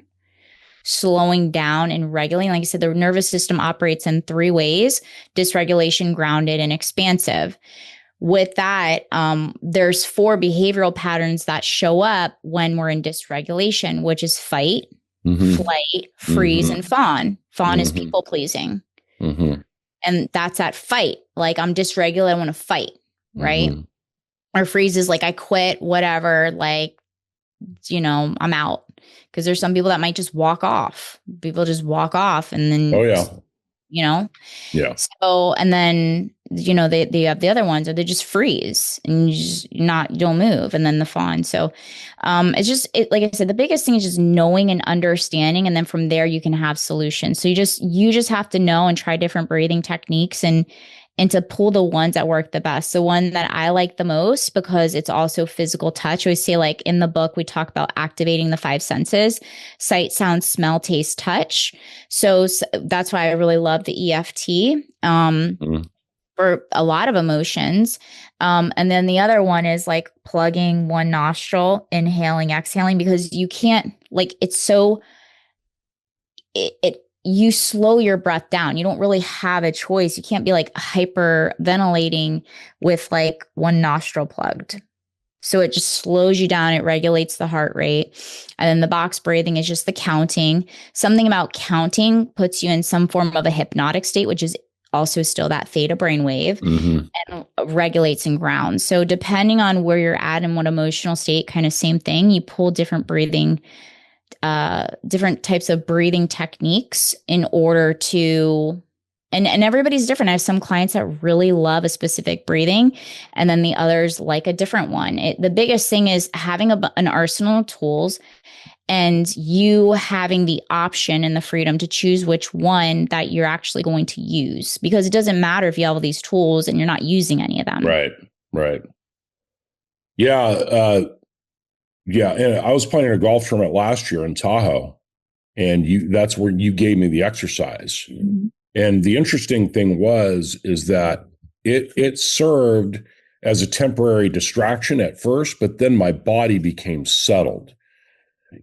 and regulating. Like I said, the nervous system operates in 3 ways: dysregulation, grounded, and expansive. With that, there's 4 behavioral patterns that show up when we're in dysregulation, which is fight, flight, freeze, and fawn. Fawn is people pleasing. And that's at fight. Like I'm dysregulated, I want to fight, right? Or freeze is like I quit, whatever, like, I'm out. Because there's some people that might just walk off. People just walk off and then, Oh yeah. Yeah. So, and then, they have the other ones, or they just freeze and you don't move. And then the fawn. So, it's just, like I said, the biggest thing is just knowing and understanding. And then from there, you can have solutions. So you just have to know and try different breathing techniques and to pull the ones that work the best. The one that I like the most, because it's also physical touch. I always say, like in the book, we talk about activating the 5 senses: sight, sound, smell, taste, touch. So that's why I really love the EFT for a lot of emotions. And then the other one is like plugging one nostril, inhaling, exhaling, because you can't, like, it's so, you slow your breath down. You don't really have a choice. You can't be like hyperventilating with like one nostril plugged. So it just slows you down. It regulates the heart rate. And then the box breathing is just the counting. Something about counting puts you in some form of a hypnotic state, which is also still that theta brainwave, and regulates and grounds. So depending on where you're at and what emotional state, kind of same thing, you pull different types of breathing techniques in order to, and everybody's different. I have some clients that really love a specific breathing, and then the others like a different one. The biggest thing is having an arsenal of tools and you having the option and the freedom to choose which one that you're actually going to use, because it doesn't matter if you have all these tools and you're not using any of them. Right. Yeah. Yeah. And I was playing a golf tournament last year in Tahoe, and that's where you gave me the exercise. And the interesting thing is that it served as a temporary distraction at first, but then my body became settled.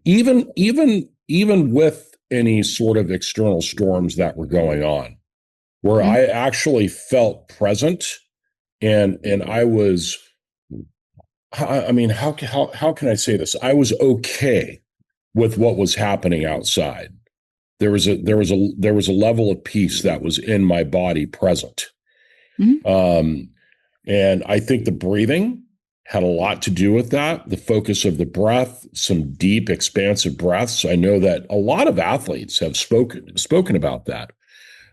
Even with any sort of external storms that were going on, where Mm-hmm. I actually felt present and I was, I mean, how can I say this? I was okay with what was happening outside. There was a level of peace that was in my body present. Mm-hmm. And I think the breathing had a lot to do with that. The focus of the breath, some deep, expansive breaths. I know that a lot of athletes have spoken about that,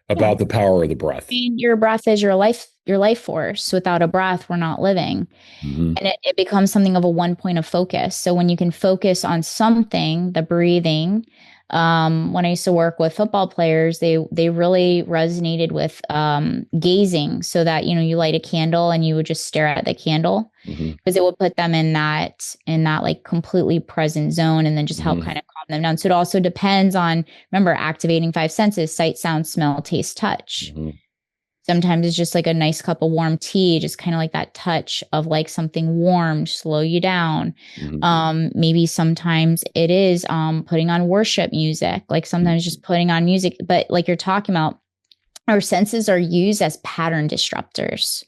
Yeah. about the power of the I breath. mean, your breath is your life force. Without a breath, we're not living. Mm-hmm. And it becomes something of a one point of focus. So when you can focus on something, the breathing, when I used to work with football players, they really resonated with gazing, so that you light a candle and you would just stare at the candle, Mm-hmm. because it would put them in that like completely present zone, and then just help Mm-hmm. kind of calm them down. So it also depends on, remember, activating five senses: sight, sound, smell, taste, touch. Mm-hmm. Sometimes it's just like a nice cup of warm tea, just kind of like that touch of like something warm, slow you down. Mm-hmm. Maybe sometimes it is putting on worship music, like sometimes just putting on music. But like you're talking about, our senses are used as pattern disruptors.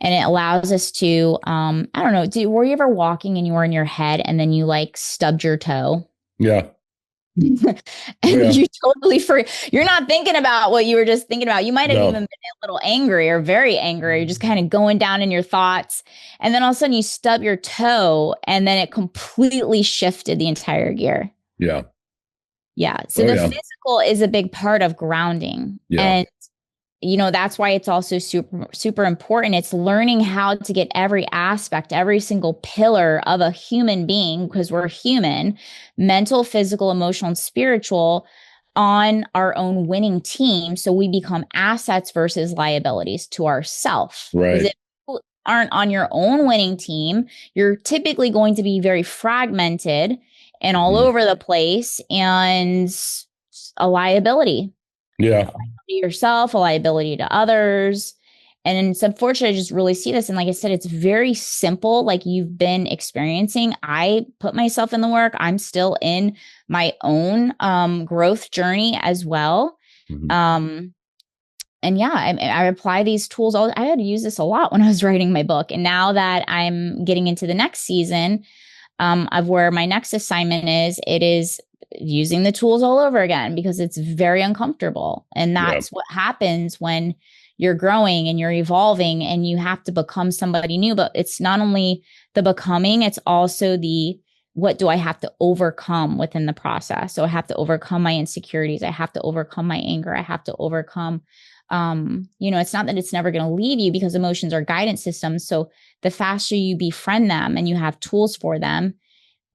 And it allows us to, I don't know, were you ever walking and you were in your head and then you like stubbed your toe? Yeah. Oh, And yeah. you totally you're not thinking about what you were just thinking about. You might have even No. been a little angry or very angry. You're just kind of going down in your thoughts. And then all of a sudden you stub your toe and then it completely shifted the entire gear. Yeah. Yeah. So Oh, the yeah. physical is a big part of grounding. Yeah. And that's why it's also super, super important. It's learning how to get every aspect, every single pillar of a human being, because we're human, mental, physical, emotional, and spiritual, on our own winning team. So we become assets versus liabilities to ourselves. Because Right. if you aren't on your own winning team, you're typically going to be very fragmented and all Mm-hmm. over the place, and a liability Yeah. to yourself, a liability to others. And it's unfortunate to just really see this. And like I said, it's very simple, like you've been experiencing. I put myself in the work. I'm still in my own growth journey as well. Mm-hmm. And yeah, I apply these tools. I had to use this a lot when I was writing my book. And now that I'm getting into the next season, of where my next assignment is, it is using the tools all over again, because it's very uncomfortable. And Yeah. that's what happens when you're growing and you're evolving and you have to become somebody new. But it's not only the becoming, it's also the, what do I have to overcome within the process? So I have to overcome my insecurities. I have to overcome my anger. I have to overcome, it's not that it's never going to leave you, because emotions are guidance systems. So the faster you befriend them and you have tools for them,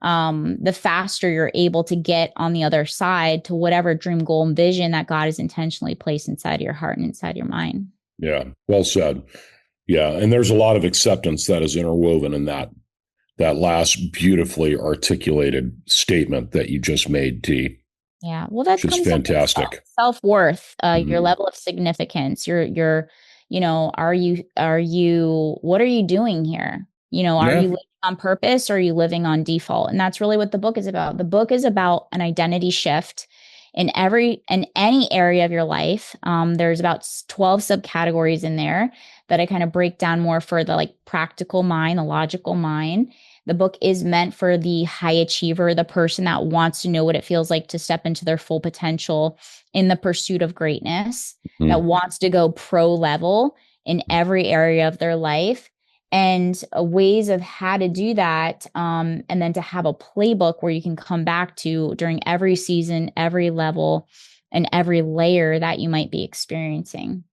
the faster you're able to get on the other side to whatever dream, goal, and vision that God has intentionally placed inside your heart and inside your mind. Yeah. Well said. Yeah. And there's a lot of acceptance that is interwoven in that last beautifully articulated statement that you just made, T. Yeah. Well, that Which is comes up with fantastic. self-worth, your Mm-hmm. level of significance, your, what are you doing here? Are Yeah. you living on purpose, or are you living on default? And that's really what the book is about. The book is about an identity shift in any area of your life. There's about 12 subcategories in there that I kind of break down more for the like practical mind, the logical mind. The book is meant for the high achiever, the person that wants to know what it feels like to step into their full potential in the pursuit of greatness, that wants to go pro level in every area of their life, and ways of how to do that. And then to have a playbook where you can come back to during every season, every level, and every layer that you might be experiencing.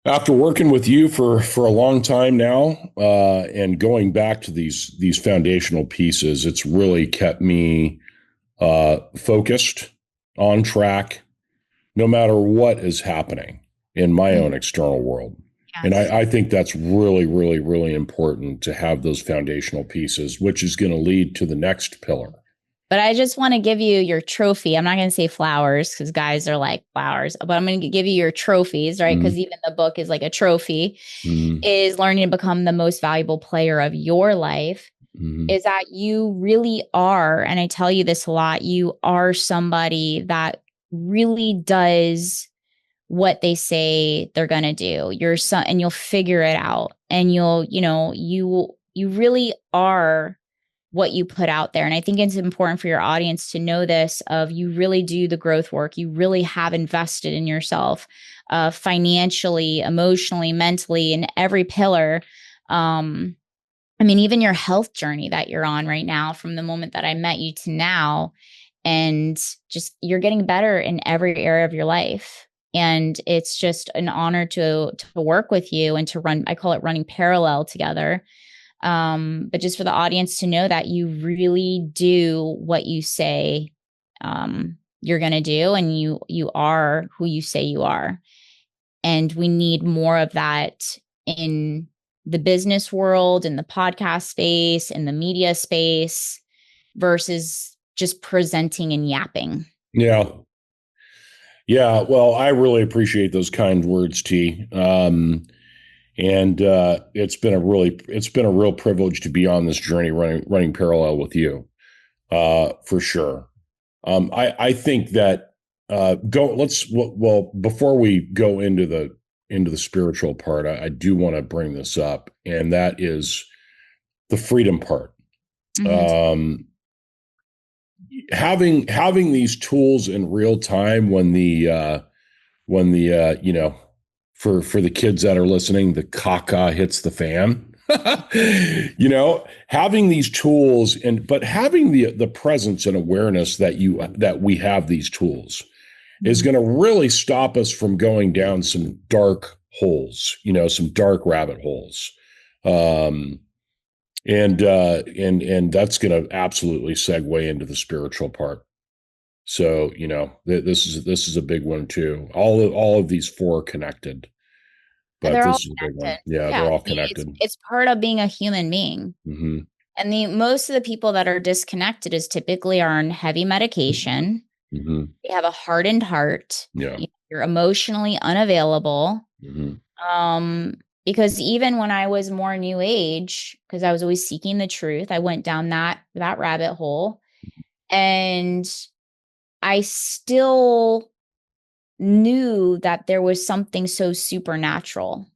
After working with you for a long time now, and going back to these foundational pieces, it's really kept me focused, on track, no matter what is happening in my own external world. And Yes. I think that's really, really, really important to have those foundational pieces, which is going to lead to the next pillar. But I just want to give you your trophy. I'm not going to say flowers because guys are like flowers, but I'm going to give you your trophies, right? Because even the book is like a trophy, is learning to become the most valuable player of your life. Is that you really are, and I tell you this a lot, you are somebody that really does what they say they're going to do. And you'll figure it out, and you really are what you put out there. And I think it's important for your audience to know this, of you really do the growth work. You really have invested in yourself, financially, emotionally, mentally, in every pillar. I mean, even your health journey that you're on right now, from the moment that I met you to now, and just you're getting better in every area of your life. And it's just an honor to work with you and to run, I call it running parallel together. But just for the audience to know that you really do what you say you're going to do, and you are who you say you are. And we need more of that in the business world, in the podcast space, in the media space, versus just presenting and yapping. Yeah. Yeah. Well, I really appreciate those kind words, T. And it's been a real privilege to be on this journey running parallel with you, for sure. I think that before we go into the spiritual part, I do want to bring this up, and that is the freedom part. Having these tools in real time, when the for the kids that are listening, the caca hits the fan. Having these tools, but having the presence and awareness that we have these tools is going to really stop us from going down some dark holes, some dark rabbit holes. And that's going to absolutely segue into the spiritual part. So, this is a big one too. All of these four are connected, but They're this all is a big one. connected. Yeah, they're all connected. It's part of being a human being. And most of the people that are disconnected is typically are on heavy medication. They have a hardened heart. Yeah. You're emotionally unavailable. Because even when I was more new age, because I was always seeking the truth, I went down that rabbit hole, and I still knew that there was something so supernatural.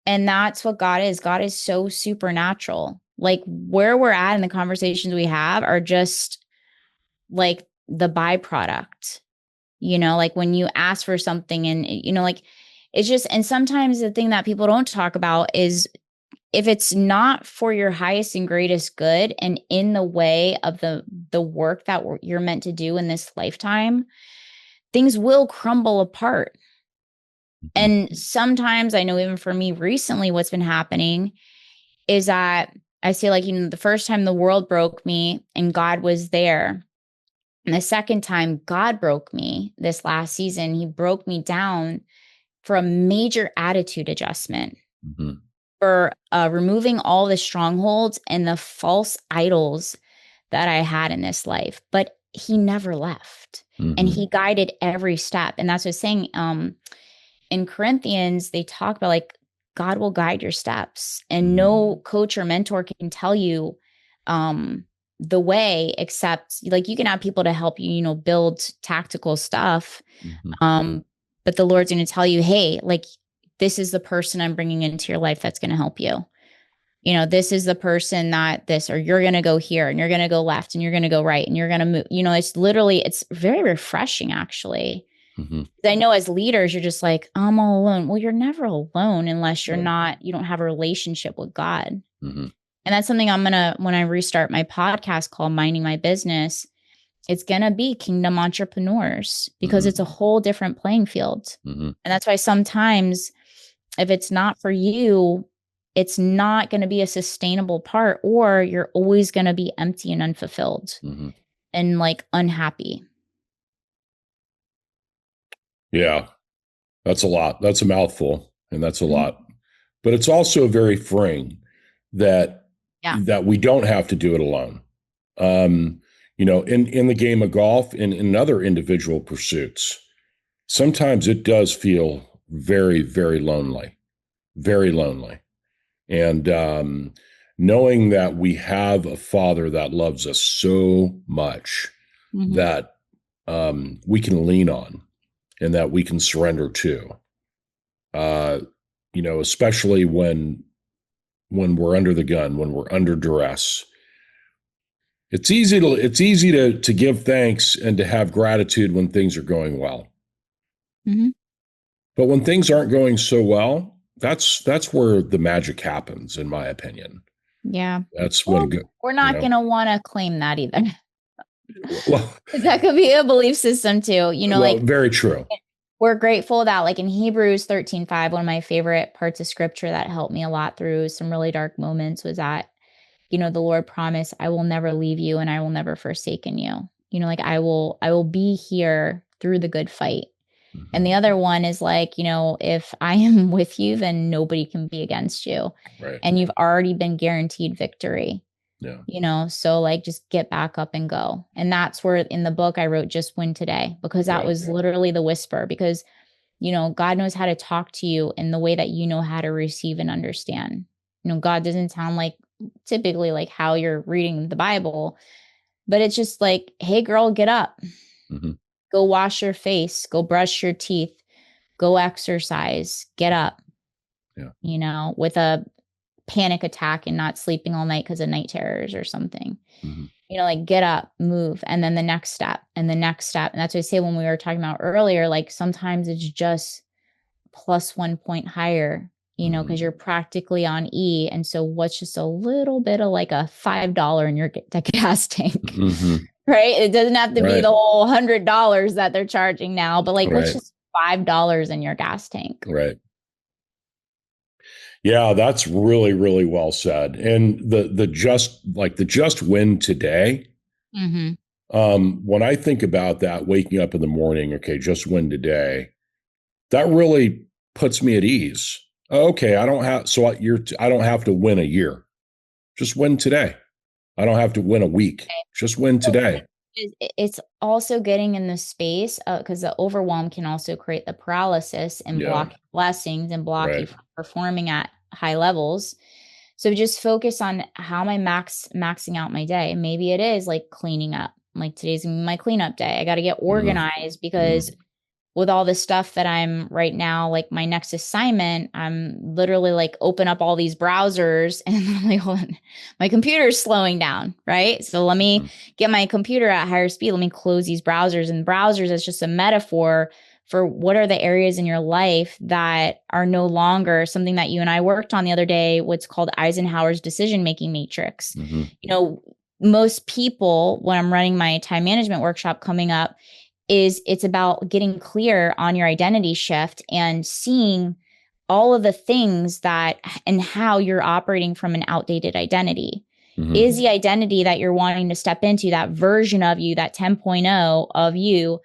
And that's what God is. God is so supernatural. Like, where we're at in the conversations we have are just like the byproduct, like when you ask for something, and, like, it's just, and sometimes the thing that people don't talk about is, if it's not for your highest and greatest good, and in the way of the work that you're meant to do in this lifetime, things will crumble apart. And sometimes, I know even for me recently, what's been happening is that I say, like, the first time the world broke me and God was there. And the second time God broke me this last season, he broke me down for a major attitude adjustment, for removing all the strongholds and the false idols that I had in this life. But he never left, and he guided every step. And that's what I'm saying. In Corinthians, they talk about, like, God will guide your steps, and no coach or mentor can tell you the way, except, like, you can have people to help you, build tactical stuff. But the Lord's going to tell you, hey, like, this is the person I'm bringing into your life that's going to help you. This is the person or you're going to go here, and you're going to go left, and you're going to go right, and you're going to move. It's very refreshing, actually. I know as leaders, you're just like, I'm all alone. Well, you're never alone unless you don't have a relationship with God. And that's something when I restart my podcast called Minding My Business, it's going to be kingdom entrepreneurs, because it's a whole different playing field. And that's why sometimes, if it's not for you, it's not going to be a sustainable part, or you're always going to be empty and unfulfilled and, like, unhappy. Yeah, that's a lot. That's a mouthful, and that's a lot. But it's also very freeing that we don't have to do it alone. in the game of golf and in other individual pursuits, sometimes it does feel very, very lonely, very lonely. And knowing that we have a father that loves us so much Mm-hmm. that we can lean on and that we can surrender to, uh, especially when we're under the gun, when we're under duress. It's easy to give thanks and to have gratitude when things are going well. Mm-hmm. But when things aren't going so well, that's where the magic happens, in my opinion. Yeah. That's when Well, good, we're you not know. going to want to claim that either. Well, That could be a belief system too. well, very true. We're grateful that like in Hebrews 13:5, one of my favorite parts of scripture that helped me a lot through some really dark moments was that, the Lord promised, I will never leave you and I will never forsaken you. Like I will be here through the good fight. And Mm-hmm. the other one is like, if I am with you, then nobody can be against you. Right. And you've already been guaranteed victory. Yeah. So like just get back up and go. And that's where in the book I wrote just win today, because that Yeah. was literally the whisper, because God knows how to talk to you in the way that you know how to receive and understand. God doesn't sound like typically like how you're reading the Bible, but it's just like, hey girl, get up, Mm-hmm. go wash your face, go brush your teeth, go exercise, get up, Yeah. with a panic attack and not sleeping all night because of night terrors or something. Mm-hmm. Like get up, move, and then the next step and the next step. And that's what I say when we were talking about earlier, like sometimes it's just plus 1 point higher, Mm-hmm. because you're practically on E. And so what's just a little bit of like a $5 in your gas tank, Mm-hmm. right? It doesn't have to be Right. the whole $100 that they're charging now, but like what's Right. just $5 in your gas tank? Right. Yeah, that's really, really well said. And the just win today. Mm-hmm. When I think about that, waking up in the morning, okay, just win today, that really puts me at ease. Okay, I don't have to win a year. Just win today. I don't have to win a week. Just win today. It's also getting in the space because the overwhelm can also create the paralysis and Yeah. block blessings and block you Right. from performing at high levels. So just focus on how am I maxing out my day. Maybe it is like cleaning up. Like today's gonna be my cleanup day. I got to get Mm-hmm. organized because Mm-hmm. with all the stuff that I'm right now, like my next assignment, I'm literally like open up all these browsers and I'm like, hold on, my computer's slowing down, right? So let me get my computer at higher speed. Let me close these browsers. And browsers is just a metaphor for what are the areas in your life that are no longer something that you and I worked on the other day, what's called Eisenhower's decision-making matrix. Mm-hmm. Most people, when I'm running my time management workshop coming up, it's about getting clear on your identity shift and seeing all of the things that and how you're operating from an outdated identity. Mm-hmm. Is the identity that you're wanting to step into, that version of you, that 10.0 of you,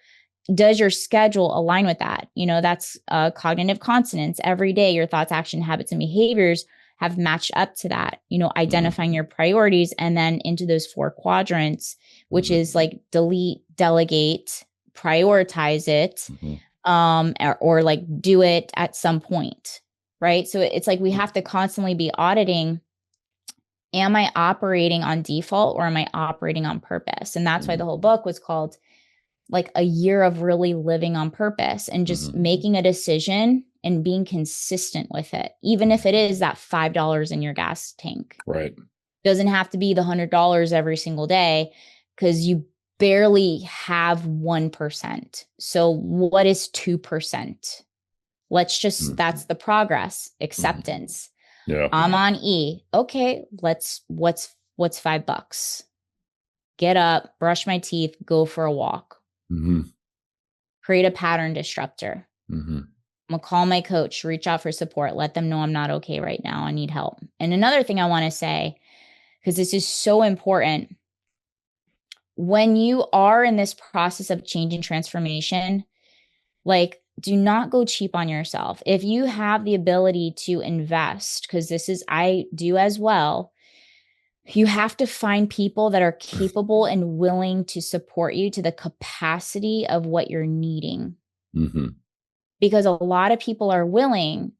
does your schedule align with that? That's cognitive consonance. Every day, your thoughts, action, habits, and behaviors have matched up to that, identifying your priorities and then into those 4 quadrants, which is like delete, delegate, prioritize it, Mm-hmm. or like do it at some point, right? So it's like we have to constantly be auditing, am I operating on default or am I operating on purpose? And that's why the whole book was called like a year of really living on purpose and just Mm-hmm. making a decision and being consistent with it, even if it is that $5 in your gas tank. Right. Doesn't have to be the $100 every single day because you barely have 1%. So what is 2%? Mm-hmm. That's the progress, acceptance. Yeah. I'm on E. Okay, what's $5? Get up, brush my teeth, go for a walk. Mm-hmm. Create a pattern disruptor. Mm-hmm. I'm gonna call my coach, reach out for support, let them know I'm not okay right now. I need help. And another thing I want to say, because this is so important, when you are in this process of change and transformation, like do not go cheap on yourself. If you have the ability to invest, because this is, I do as well, You have to find people that are capable and willing to support you to the capacity of what you're needing. Mm-hmm. Because a lot of people are willing,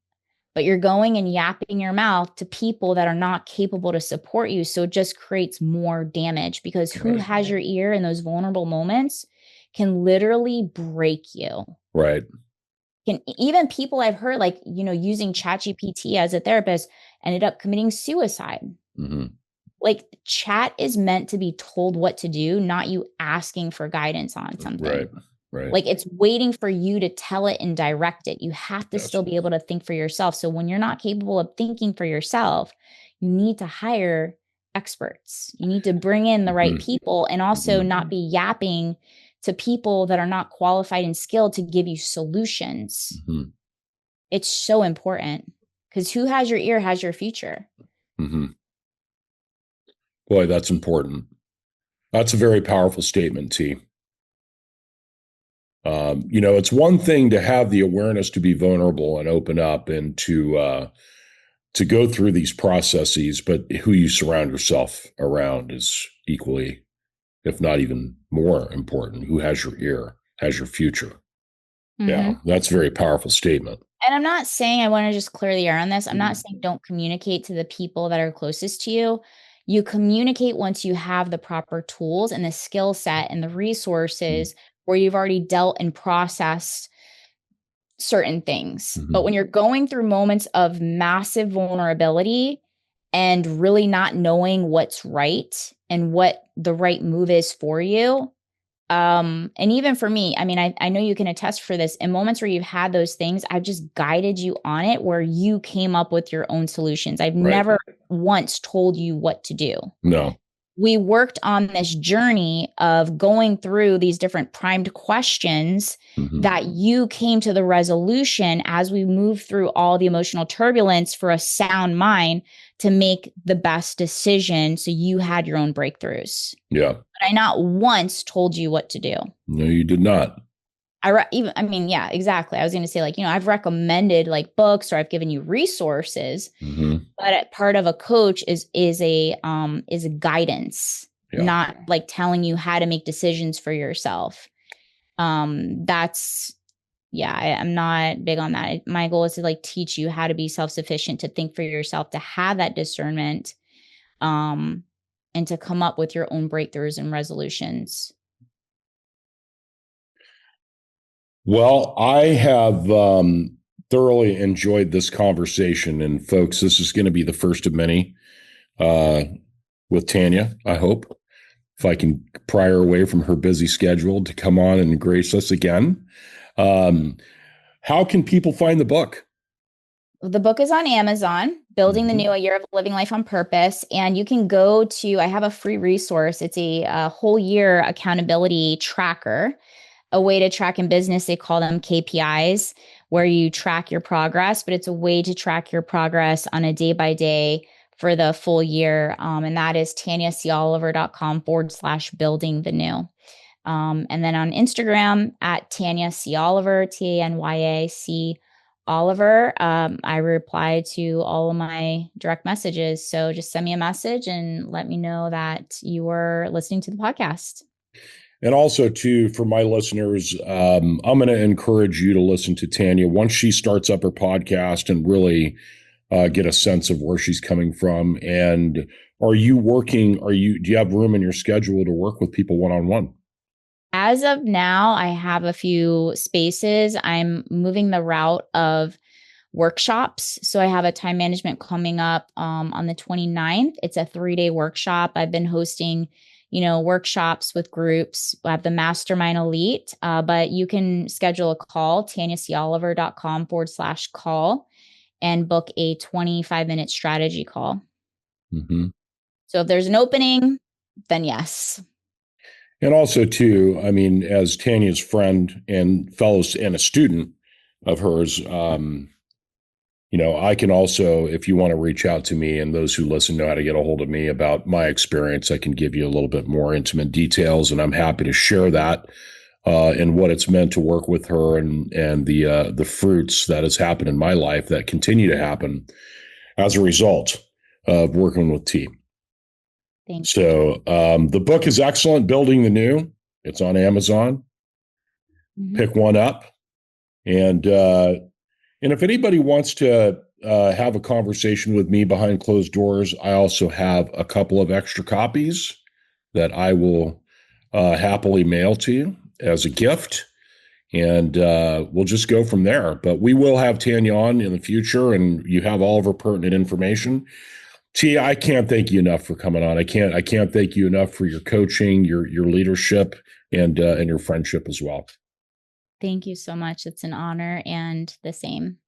but you're going and yapping your mouth to people that are not capable to support you. So it just creates more damage, because who Right. has your ear in those vulnerable moments can literally break you. Right. Can even people I've heard, like, using ChatGPT as a therapist, ended up committing suicide. Mm-hmm. Like, chat is meant to be told what to do, not you asking for guidance on something. Right. Right. Like, it's waiting for you to tell it and direct it. You have to Yes. still be able to think for yourself. So when you're not capable of thinking for yourself, you need to hire experts. You need to bring in the right people, and also not be yapping to people that are not qualified and skilled to give you solutions. Mm-hmm. It's so important, because who has your ear has your future. Mm-hmm. Boy, that's important. That's a very powerful statement, T. It's one thing to have the awareness to be vulnerable and open up and to go through these processes, but who you surround yourself around is equally, if not even more important. Who has your ear, has your future. Yeah, that's a very powerful statement. And I'm not saying, I want to just clear the air on this. I'm not saying don't communicate to the people that are closest to you. You communicate once you have the proper tools and the skill set and the resources where you've already dealt and processed certain things. But when you're going through moments of massive vulnerability and really not knowing what's right and what the right move is for you, and even for me, I mean, I know you can attest for this. In moments where you've had those things, I've just guided you on it, where you came up with your own solutions. I've Right. never once told you what to do. No. We worked on this journey of going through these different primed questions that you came to the resolution as we move through all the emotional turbulence for a sound mind to make the best decision. So you had your own breakthroughs. Yeah. But I not once told you what to do. No, you did not. Yeah, exactly. I was going to say, like, I've recommended like books, or I've given you resources, but part of a coach is a guidance, Yeah. not like telling you how to make decisions for yourself. That's I'm not big on that. My goal is to like teach you how to be self-sufficient, to think for yourself, to have that discernment, and to come up with your own breakthroughs and resolutions. Well, I have thoroughly enjoyed this conversation. And folks, this is going to be the first of many with Tanya, I hope. If I can pry her away from her busy schedule to come on and grace us again. How can people find the book? The book is on Amazon, Building the New, A Year of Living Life on Purpose. And you can go to, I have a free resource. It's a whole year accountability tracker, a way to track in business. They call them KPIs, where you track your progress, but it's a way to track your progress on a day by day for the full year. And that is TanyaCOliver.com/building the new. And then on Instagram at Tanya C. Oliver, TANYAC Oliver. I reply to all of my direct messages. So just send me a message and let me know that you were listening to the podcast. And also, too, for my listeners, I'm going to encourage you to listen to Tanya once she starts up her podcast and really get a sense of where she's coming from. And do you have room in your schedule to work with people one-on-one? As of now, I have a few spaces. I'm moving the route of workshops. So I have a time management coming up on the 29th. It's a 3-day workshop. I've been hosting, workshops with groups. I have the Mastermind Elite, but you can schedule a call, TanyaCOliver.com/call, and book a 25-minute strategy call. So if there's an opening, then yes. And also, too, I mean, as Tanya's friend and fellows and a student of hers, I can also, if you want to reach out to me, and those who listen know how to get a hold of me about my experience, I can give you a little bit more intimate details, and I'm happy to share that and what it's meant to work with her and the fruits that has happened in my life that continue to happen as a result of working with T. Thank So the book is excellent, Building the New. It's on Amazon. you. Pick one up. And if anybody wants to have a conversation with me behind closed doors, I also have a couple of extra copies that I will happily mail to you as a gift. And we'll just go from there. But we will have Tanya on in the future, and you have all of her pertinent information. T, I can't thank you enough for coming on. I can't thank you enough for your coaching, your leadership, and your friendship as well. Thank you so much. It's an honor, and the same.